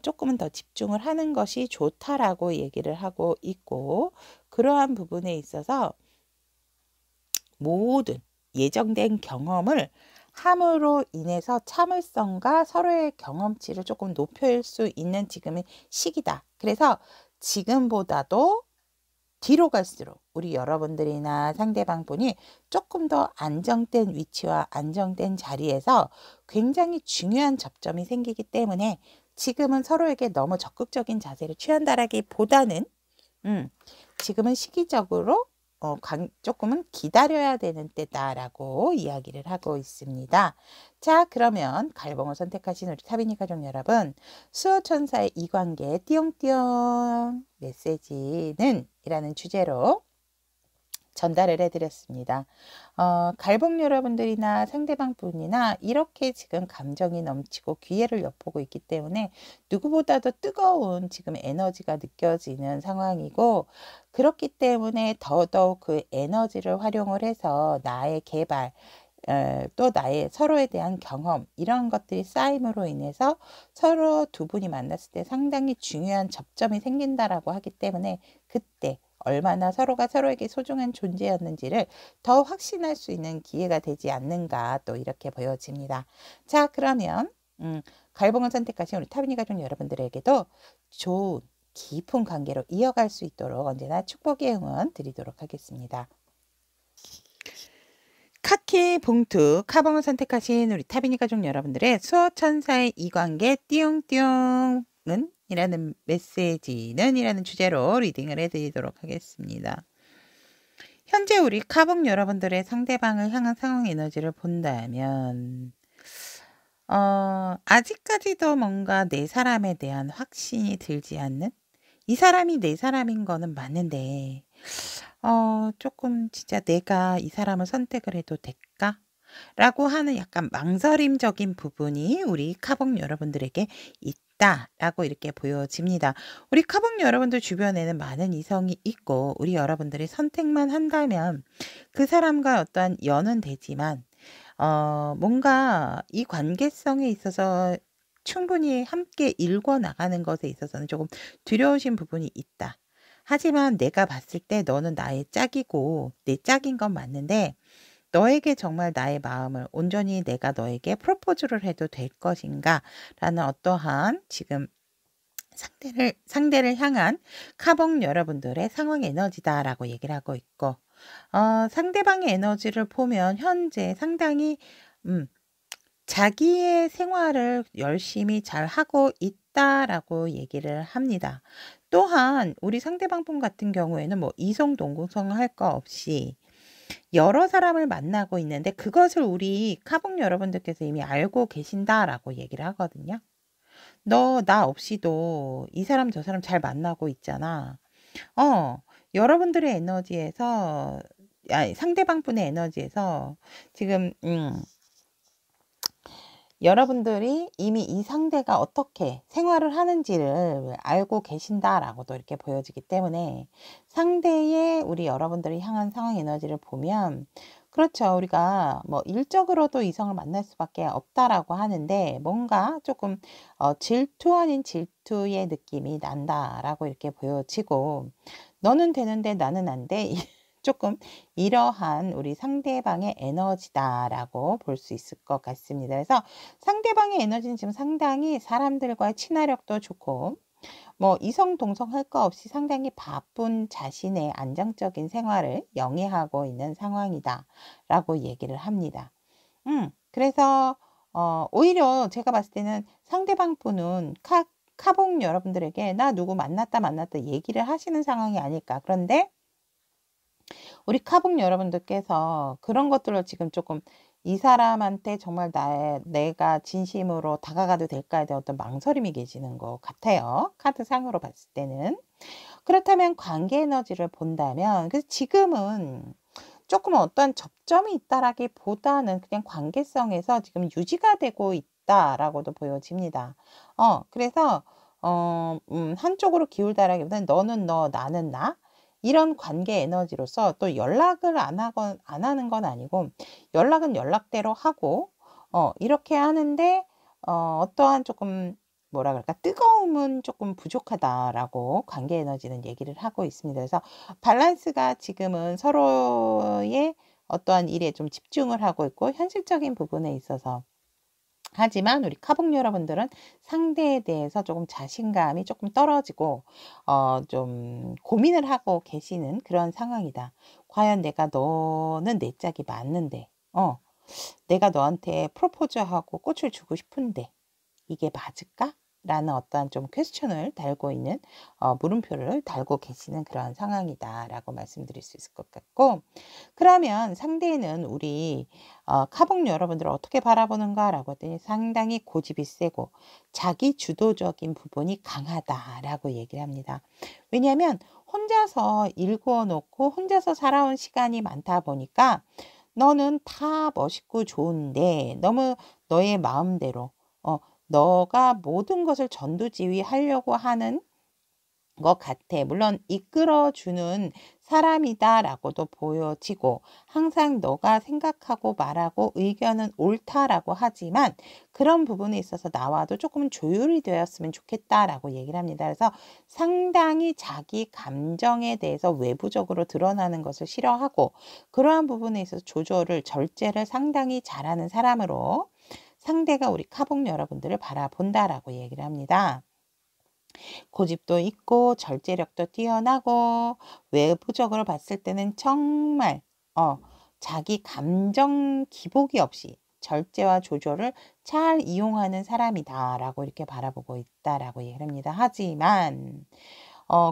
조금은 더 집중을 하는 것이 좋다라고 얘기를 하고 있고, 그러한 부분에 있어서 모든 예정된 경험을 함으로 인해서 참을성과 서로의 경험치를 조금 높일 수 있는 지금의 시기다. 그래서 지금보다도 뒤로 갈수록 우리 여러분들이나 상대방 분이 조금 더 안정된 위치와 안정된 자리에서 굉장히 중요한 접점이 생기기 때문에 지금은 서로에게 너무 적극적인 자세를 취한다라기보다는 지금은 시기적으로 조금은 기다려야 되는 때다라고 이야기를 하고 있습니다. 자, 그러면 갈봉을 선택하신 우리 타비니 가족 여러분, 수호천사의 이 관계 띠용띠용 메시지는 이라는 주제로 전달을 해드렸습니다. 갈봉 여러분들이나 상대방 분이나 이렇게 지금 감정이 넘치고 기회를 엿보고 있기 때문에 누구보다도 뜨거운 지금 에너지가 느껴지는 상황이고, 그렇기 때문에 더더욱 그 에너지를 활용을 해서 나의 개발, 또 나의 서로에 대한 경험, 이런 것들이 쌓임으로 인해서 서로 두 분이 만났을 때 상당히 중요한 접점이 생긴다라고 하기 때문에 그때 얼마나 서로가 서로에게 소중한 존재였는지를 더 확신할 수 있는 기회가 되지 않는가, 또 이렇게 보여집니다. 자, 그러면 갈봉을 선택하신 우리 타비니 가족 여러분들에게도 좋은 깊은 관계로 이어갈 수 있도록 언제나 축복의 응원 드리도록 하겠습니다. 카키 봉투 카봉을 선택하신 우리 타비니 가족 여러분들의 수호천사의 이 관계 띠용띠용은 이라는 메시지는 이라는 주제로 리딩을 해드리도록 하겠습니다. 현재 우리 카북 여러분들의 상대방을 향한 상황 에너지를 본다면 아직까지도 뭔가 내 사람에 대한 확신이 들지 않는, 이 사람이 내 사람인 거는 맞는데 조금 진짜 '내가 이 사람을 선택을 해도 될까?' 라고 하는 약간 망설임적인 부분이 우리 카북 여러분들에게 있다라고 이렇게 보여집니다. 우리 카북 여러분들 주변에는 많은 이성이 있고 우리 여러분들이 선택만 한다면 그 사람과 어떠한 연은 되지만 뭔가 이 관계성에 있어서 충분히 함께 일궈 나가는 것에 있어서는 조금 두려우신 부분이 있다. 하지만 내가 봤을 때 너는 나의 짝이고 내 짝인 건 맞는데 너에게 정말 나의 마음을 온전히 내가 너에게 프로포즈를 해도 될 것인가? 라는 어떠한 지금 상대를 향한 카북 여러분들의 상황 에너지다라고 얘기를 하고 있고, 상대방의 에너지를 보면 현재 상당히 자기의 생활을 열심히 잘 하고 있다라고 얘기를 합니다. 또한 우리 상대방 분 같은 경우에는 뭐 이성 동성 할 거 없이 여러 사람을 만나고 있는데 그것을 우리 카북 여러분들께서 이미 알고 계신다라고 얘기를 하거든요. 너 나 없이도 이 사람 저 사람 잘 만나고 있잖아. 여러분들의 에너지에서, 아니 상대방 분의 에너지에서 지금 여러분들이 이미 이 상대가 어떻게 생활을 하는지를 알고 계신다라고도 이렇게 보여지기 때문에 상대의 우리 여러분들이 향한 상황 에너지를 보면, 그렇죠. 우리가 뭐 일적으로도 이성을 만날 수밖에 없다라고 하는데 뭔가 조금 질투 아닌 질투의 느낌이 난다라고 이렇게 보여지고, 너는 되는데 나는 안 돼. 조금 이러한 우리 상대방의 에너지다라고 볼 수 있을 것 같습니다. 그래서 상대방의 에너지는 지금 상당히 사람들과의 친화력도 좋고 뭐 이성 동성 할 거 없이 상당히 바쁜 자신의 안정적인 생활을 영위하고 있는 상황이다라고 얘기를 합니다. 그래서 오히려 제가 봤을 때는 상대방 분은 카북 여러분들에게 나 누구 만났다 얘기를 하시는 상황이 아닐까. 그런데 우리 카북 여러분들께서 그런 것들을 지금 조금 이 사람한테 정말 내가 진심으로 다가가도 될까에 대한 어떤 망설임이 계시는 것 같아요. 카드상으로 봤을 때는. 그렇다면 관계 에너지를 본다면, 그래서 지금은 조금 어떤 접점이 있다라기보다는 그냥 관계성에서 지금 유지가 되고 있다라고도 보여집니다. 그래서 한쪽으로 기울다라기보다는 너는 너, 나는 나, 이런 관계 에너지로서 또 연락을 안 하는 건 아니고 연락은 연락대로 하고 이렇게 하는데 어떠한 조금 뭐라 그럴까, 뜨거움은 조금 부족하다라고 관계 에너지는 얘기를 하고 있습니다. 그래서 밸런스가 지금은 서로의 어떠한 일에 좀 집중을 하고 있고 현실적인 부분에 있어서, 하지만 우리 카북 여러분들은 상대에 대해서 조금 자신감이 조금 떨어지고 좀 고민을 하고 계시는 그런 상황이다. 과연 너는 내 짝이 맞는데 내가 너한테 프로포즈하고 꽃을 주고 싶은데 이게 맞을까? 라는 어떠한 좀 퀘스천을 달고 있는 물음표를 달고 계시는 그런 상황이다라고 말씀드릴 수 있을 것 같고, 그러면 상대는 우리 카북 여러분들을 어떻게 바라보는가라고 했더니 상당히 고집이 세고 자기 주도적인 부분이 강하다라고 얘기를 합니다. 왜냐하면 혼자서 일구어 놓고 혼자서 살아온 시간이 많다 보니까 너는 다 멋있고 좋은데 너무 너의 마음대로 너가 모든 것을 전두지휘하려고 하는 것 같아. 물론 이끌어주는 사람이다라고도 보여지고 항상 너가 생각하고 말하고 의견은 옳다라고 하지만 그런 부분에 있어서 나와도 조금 조율이 되었으면 좋겠다라고 얘기를 합니다. 그래서 상당히 자기 감정에 대해서 외부적으로 드러나는 것을 싫어하고 그러한 부분에 있어서 조절을, 절제를 상당히 잘하는 사람으로 상대가 우리 카북 여러분들을 바라본다라고 얘기를 합니다. 고집도 있고 절제력도 뛰어나고 외부적으로 봤을 때는 정말 자기 감정 기복이 없이 절제와 조절을 잘 이용하는 사람이다라고 이렇게 바라보고 있다라고 얘기를 합니다. 하지만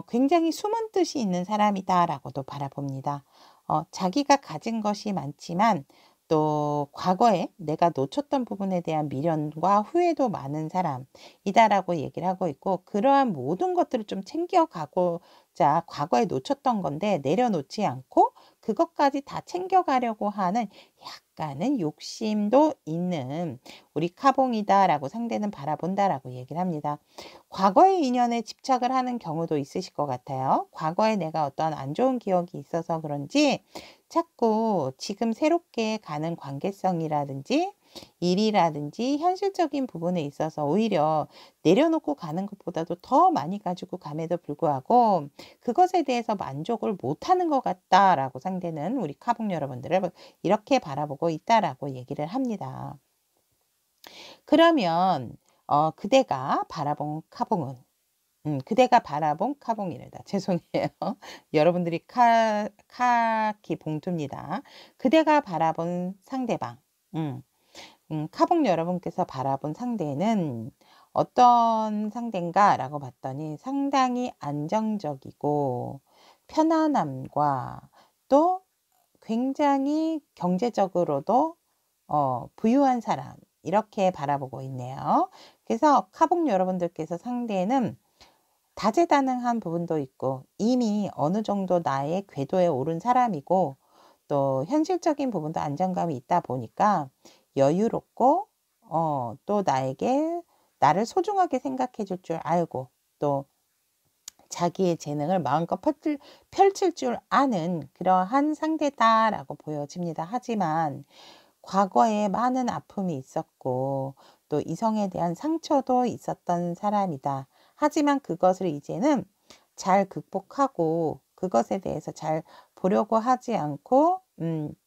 굉장히 숨은 뜻이 있는 사람이다라고도 바라봅니다. 자기가 가진 것이 많지만 또 과거에 내가 놓쳤던 부분에 대한 미련과 후회도 많은 사람이다라고 얘기를 하고 있고, 그러한 모든 것들을 좀 챙겨가고자 과거에 놓쳤던 건데 내려놓지 않고 그것까지 다 챙겨가려고 하는 약간은 욕심도 있는 우리 카봉이다라고 상대는 바라본다라고 얘기를 합니다. 과거의 인연에 집착을 하는 경우도 있으실 것 같아요. 과거에 내가 어떤 안 좋은 기억이 있어서 그런지 자꾸 지금 새롭게 가는 관계성이라든지 일이라든지 현실적인 부분에 있어서 오히려 내려놓고 가는 것보다도 더 많이 가지고 감에도 불구하고 그것에 대해서 만족을 못하는 것 같다라고 상대는 우리 카봉 여러분들을 이렇게 바라보고 있다라고 얘기를 합니다. 그러면 그대가 바라본 카봉은 그대가 바라본 카봉이래다. 죄송해요. 여러분들이 카키 봉투입니다. 그대가 바라본 상대방. 카봉 여러분께서 바라본 상대는 어떤 상대인가 라고 봤더니 상당히 안정적이고 편안함과 또 굉장히 경제적으로도 부유한 사람, 이렇게 바라보고 있네요. 그래서 카봉 여러분들께서 상대는 다재다능한 부분도 있고 이미 어느 정도 나의 궤도에 오른 사람이고 또 현실적인 부분도 안정감이 있다 보니까 여유롭고 또 나를 소중하게 생각해 줄 줄 알고 또 자기의 재능을 마음껏 펼칠 줄 아는 그러한 상대다라고 보여집니다. 하지만 과거에 많은 아픔이 있었고 또 이성에 대한 상처도 있었던 사람이다. 하지만 그것을 이제는 잘 극복하고 그것에 대해서 잘 보려고 하지 않고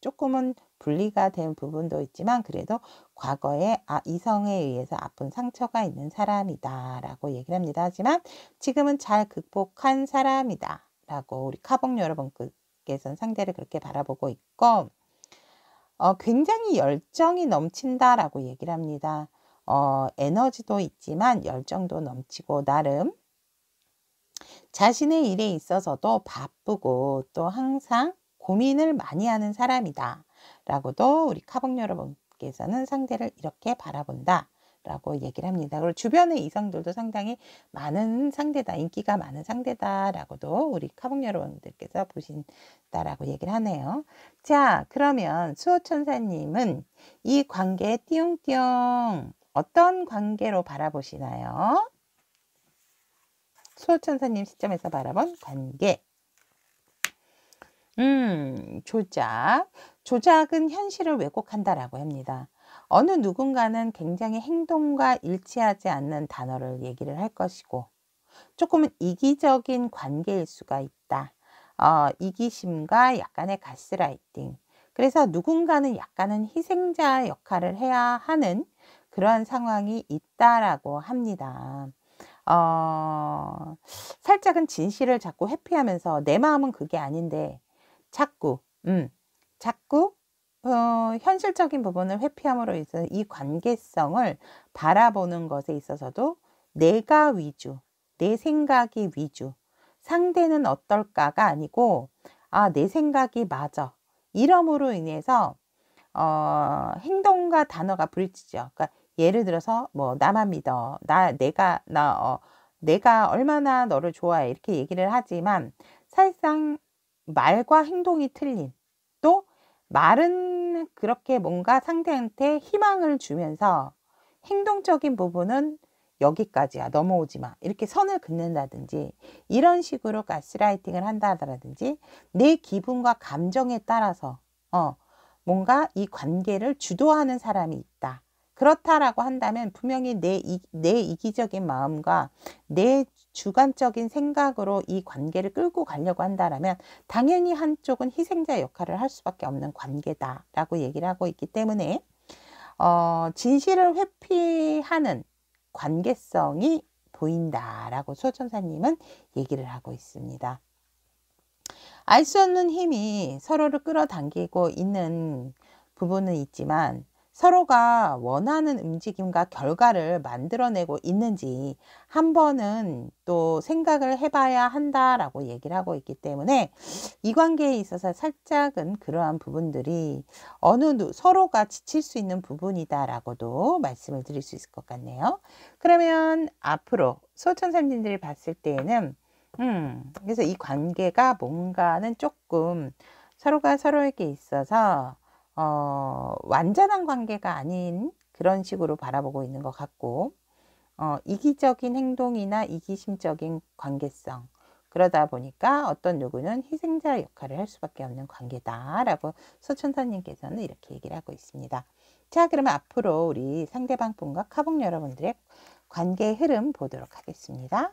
조금은 분리가 된 부분도 있지만 그래도 과거에 이성에 의해서 아픈 상처가 있는 사람이다 라고 얘기를 합니다. 하지만 지금은 잘 극복한 사람이다 라고 우리 카봉 여러분께서는 상대를 그렇게 바라보고 있고, 굉장히 열정이 넘친다라고 얘기를 합니다. 에너지도 있지만 열정도 넘치고 나름 자신의 일에 있어서도 바쁘고 또 항상 고민을 많이 하는 사람이다 라고도 우리 카봉 여러분께서는 상대를 이렇게 바라본다 라고 얘기를 합니다. 그리고 주변의 이성들도 상당히 많은 상대다, 인기가 많은 상대다 라고도 우리 카봉 여러분들께서 보신다라고 얘기를 하네요. 자, 그러면 수호천사님은 이 관계 띠용띠용 어떤 관계로 바라보시나요? 수호천사님 시점에서 바라본 관계. 조작은 현실을 왜곡한다라고 합니다. 어느 누군가는 굉장히 행동과 일치하지 않는 단어를 얘기를 할 것이고 조금은 이기적인 관계일 수가 있다. 이기심과 약간의 가스라이팅. 그래서 누군가는 약간은 희생자 역할을 해야 하는 그러한 상황이 있다라고 합니다. 살짝은 진실을 자꾸 회피하면서 내 마음은 그게 아닌데 자꾸 현실적인 부분을 회피함으로 해서 이 관계성을 바라보는 것에 있어서도 내가 위주, 내 생각이 위주, 상대는 어떨까가 아니고 내 생각이 맞아. 이러므로 인해서 행동과 단어가 부딪히죠. 그러니까 예를 들어서 뭐 나만 믿어, 내가 얼마나 너를 좋아해 이렇게 얘기를 하지만 사실상 말과 행동이 틀린, 또 말은 그렇게 뭔가 상대한테 희망을 주면서 행동적인 부분은 여기까지야, 넘어오지 마, 이렇게 선을 긋는다든지 이런 식으로 가스라이팅을 한다든지 내 기분과 감정에 따라서 뭔가 이 관계를 주도하는 사람이 있다. 그렇다라고 한다면 분명히 내 이기적인 마음과 내 주관적인 생각으로 이 관계를 끌고 가려고 한다면 당연히 한쪽은 희생자 역할을 할 수밖에 없는 관계다라고 얘기를 하고 있기 때문에 진실을 회피하는 관계성이 보인다라고 수호천사님은 얘기를 하고 있습니다. 알 수 없는 힘이 서로를 끌어당기고 있는 부분은 있지만 서로가 원하는 움직임과 결과를 만들어내고 있는지 한 번은 또 생각을 해봐야 한다라고 얘기를 하고 있기 때문에 이 관계에 있어서 살짝은 그러한 부분들이 서로가 지칠 수 있는 부분이다라고도 말씀을 드릴 수 있을 것 같네요. 그러면 앞으로 소천사님들이 봤을 때에는 그래서 이 관계가 뭔가는 조금 서로가 서로에게 있어서 완전한 관계가 아닌 그런 식으로 바라보고 있는 것 같고, 이기적인 행동이나 이기심적인 관계성, 그러다 보니까 어떤 누구는 희생자 역할을 할 수밖에 없는 관계다라고 소천사님께서는 이렇게 얘기를 하고 있습니다. 자, 그러면 앞으로 우리 상대방 분과 카복 여러분들의 관계의 흐름 보도록 하겠습니다.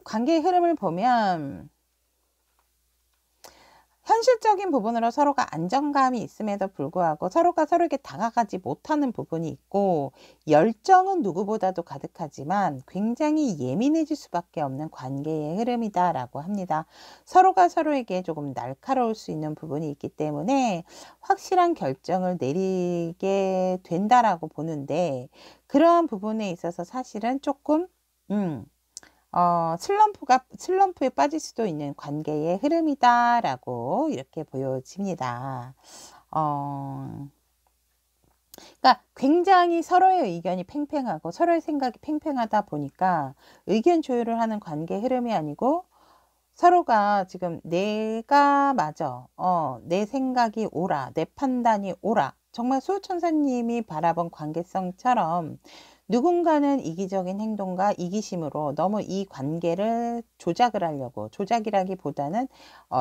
관계의 흐름을 보면 현실적인 부분으로 서로가 안정감이 있음에도 불구하고 서로가 서로에게 다가가지 못하는 부분이 있고, 열정은 누구보다도 가득하지만 굉장히 예민해질 수밖에 없는 관계의 흐름이다라고 합니다. 서로가 서로에게 조금 날카로울 수 있는 부분이 있기 때문에 확실한 결정을 내리게 된다라고 보는데, 그러한 부분에 있어서 사실은 조금 슬럼프에 빠질 수도 있는 관계의 흐름이다라고 이렇게 보여집니다. 그러니까 굉장히 서로의 의견이 팽팽하고 서로의 생각이 팽팽하다 보니까 의견 조율을 하는 관계 흐름이 아니고, 서로가 지금 내가 맞아, 내 생각이 옳아, 내 판단이 옳아, 정말 수호천사님이 바라본 관계성처럼 누군가는 이기적인 행동과 이기심으로 너무 이 관계를 조작을 하려고, 조작이라기보다는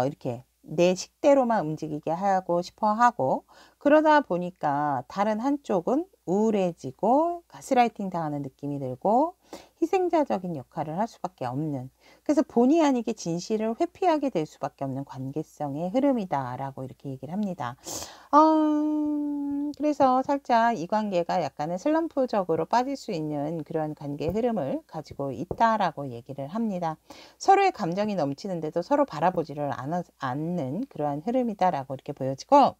이렇게 내 식대로만 움직이게 하고 싶어 하고, 그러다 보니까 다른 한쪽은 우울해지고 가스라이팅 당하는 느낌이 들고 희생자적인 역할을 할 수밖에 없는, 그래서 본의 아니게 진실을 회피하게 될 수밖에 없는 관계성의 흐름이다라고 이렇게 얘기를 합니다. 그래서 살짝 이 관계가 약간의 슬럼프적으로 빠질 수 있는 그런 관계 흐름을 가지고 있다라고 얘기를 합니다. 서로의 감정이 넘치는데도 서로 바라보지를 않는 그러한 흐름이다라고 이렇게 보여지고,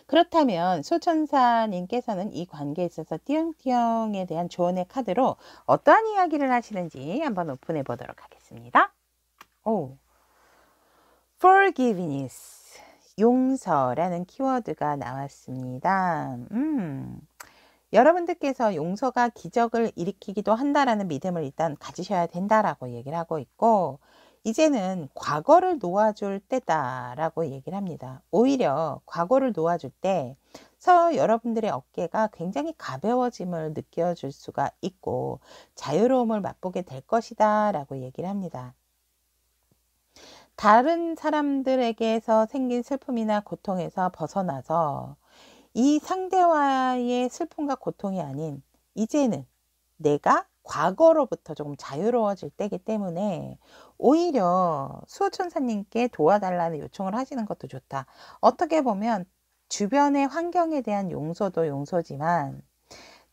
그렇다면 소천사님께서는 이 관계에 있어서 띠용띠용에 대한 조언의 카드로 어떠한 이야기를 하시는지 한번 오픈해 보도록 하겠습니다. Forgiveness, 용서라는 키워드가 나왔습니다. 여러분들께서 용서가 기적을 일으키기도 한다라는 믿음을 일단 가지셔야 된다라고 얘기를 하고 있고, 이제는 과거를 놓아줄 때다라고 얘기를 합니다. 오히려 과거를 놓아줄 때 여러분들의 어깨가 굉장히 가벼워짐을 느껴줄 수가 있고 자유로움을 맛보게 될 것이다 라고 얘기를 합니다. 다른 사람들에게서 생긴 슬픔이나 고통에서 벗어나서 이 상대와의 슬픔과 고통이 아닌 이제는 내가 과거로부터 조금 자유로워질 때이기 때문에 오히려 수호천사님께 도와달라는 요청을 하시는 것도 좋다. 어떻게 보면 주변의 환경에 대한 용서도 용서지만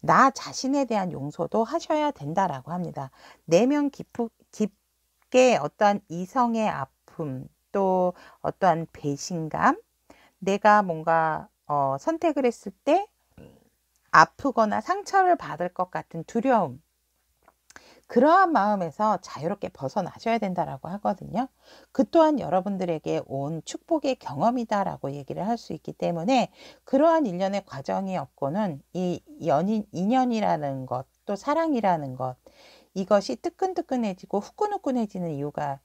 나 자신에 대한 용서도 하셔야 된다라고 합니다. 내면 깊게 어떠한 이성의 아픔, 또 어떠한 배신감, 내가 뭔가 선택을 했을 때 아프거나 상처를 받을 것 같은 두려움, 그러한 마음에서 자유롭게 벗어나셔야 된다라고 하거든요. 그 또한 여러분들에게 온 축복의 경험이다라고 얘기를 할 수 있기 때문에 그러한 일련의 과정이 없고는 이 인연이라는 것, 또 사랑이라는 것, 이것이 뜨끈뜨끈해지고 후끈후끈해지는 이유가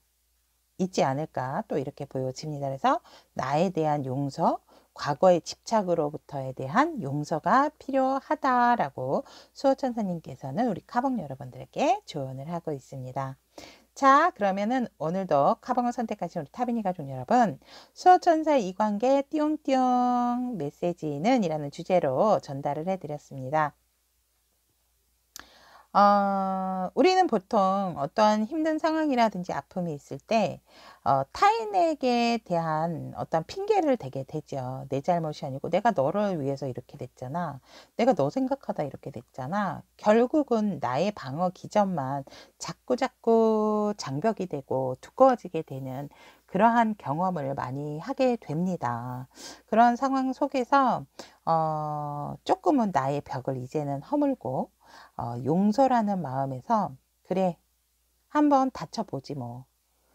있지 않을까 또 이렇게 보여집니다. 그래서 나에 대한 용서, 과거의 집착으로부터에 대한 용서가 필요하다라고 수호천사님께서는 우리 카봉 여러분들에게 조언을 하고 있습니다. 자, 그러면은 오늘도 카봉을 선택하신 우리 타비니 가족 여러분, 수호천사의 이 관계 띠용띠용 메시지는 이라는 주제로 전달을 해드렸습니다. 우리는 보통 어떤 힘든 상황이라든지 아픔이 있을 때 타인에게 대한 어떤 핑계를 대게 되죠. 내 잘못이 아니고 "내가 너를 위해서 이렇게 됐잖아. 내가 너 생각하다 이렇게 됐잖아." 결국은 나의 방어 기전만 자꾸자꾸 장벽이 되고 두꺼워지게 되는 그러한 경험을 많이 하게 됩니다. 그런 상황 속에서 금은 나의 벽을 이제는 허물고 용서라는 마음에서 '그래, 한번 다쳐 보지 뭐.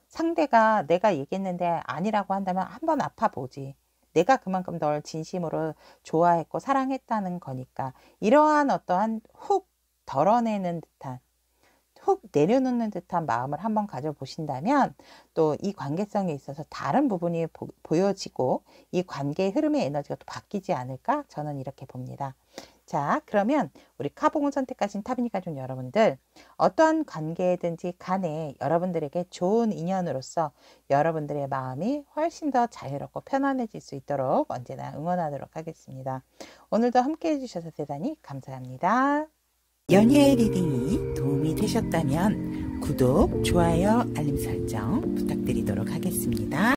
상대가 내가 얘기했는데 아니라고 한다면 한번 아파 보지. 내가 그만큼 널 진심으로 좋아했고 사랑했다는 거니까.' 이러한 어떠한 훅 덜어내는 듯한, 훅 내려놓는 듯한 마음을 한번 가져보신다면 또 이 관계성에 있어서 다른 부분이 보여지고 이 관계의 흐름의 에너지가 또 바뀌지 않을까, 저는 이렇게 봅니다. 자, 그러면 우리 카봉을 선택하신 타비니 가족 여러분들, 어떠한 관계든지 간에 여러분들에게 좋은 인연으로서 여러분들의 마음이 훨씬 더 자유롭고 편안해질 수 있도록 언제나 응원하도록 하겠습니다. 오늘도 함께 해주셔서 대단히 감사합니다. 연예 리딩이 도움이 되셨다면 구독, 좋아요, 알림 설정 부탁드리도록 하겠습니다.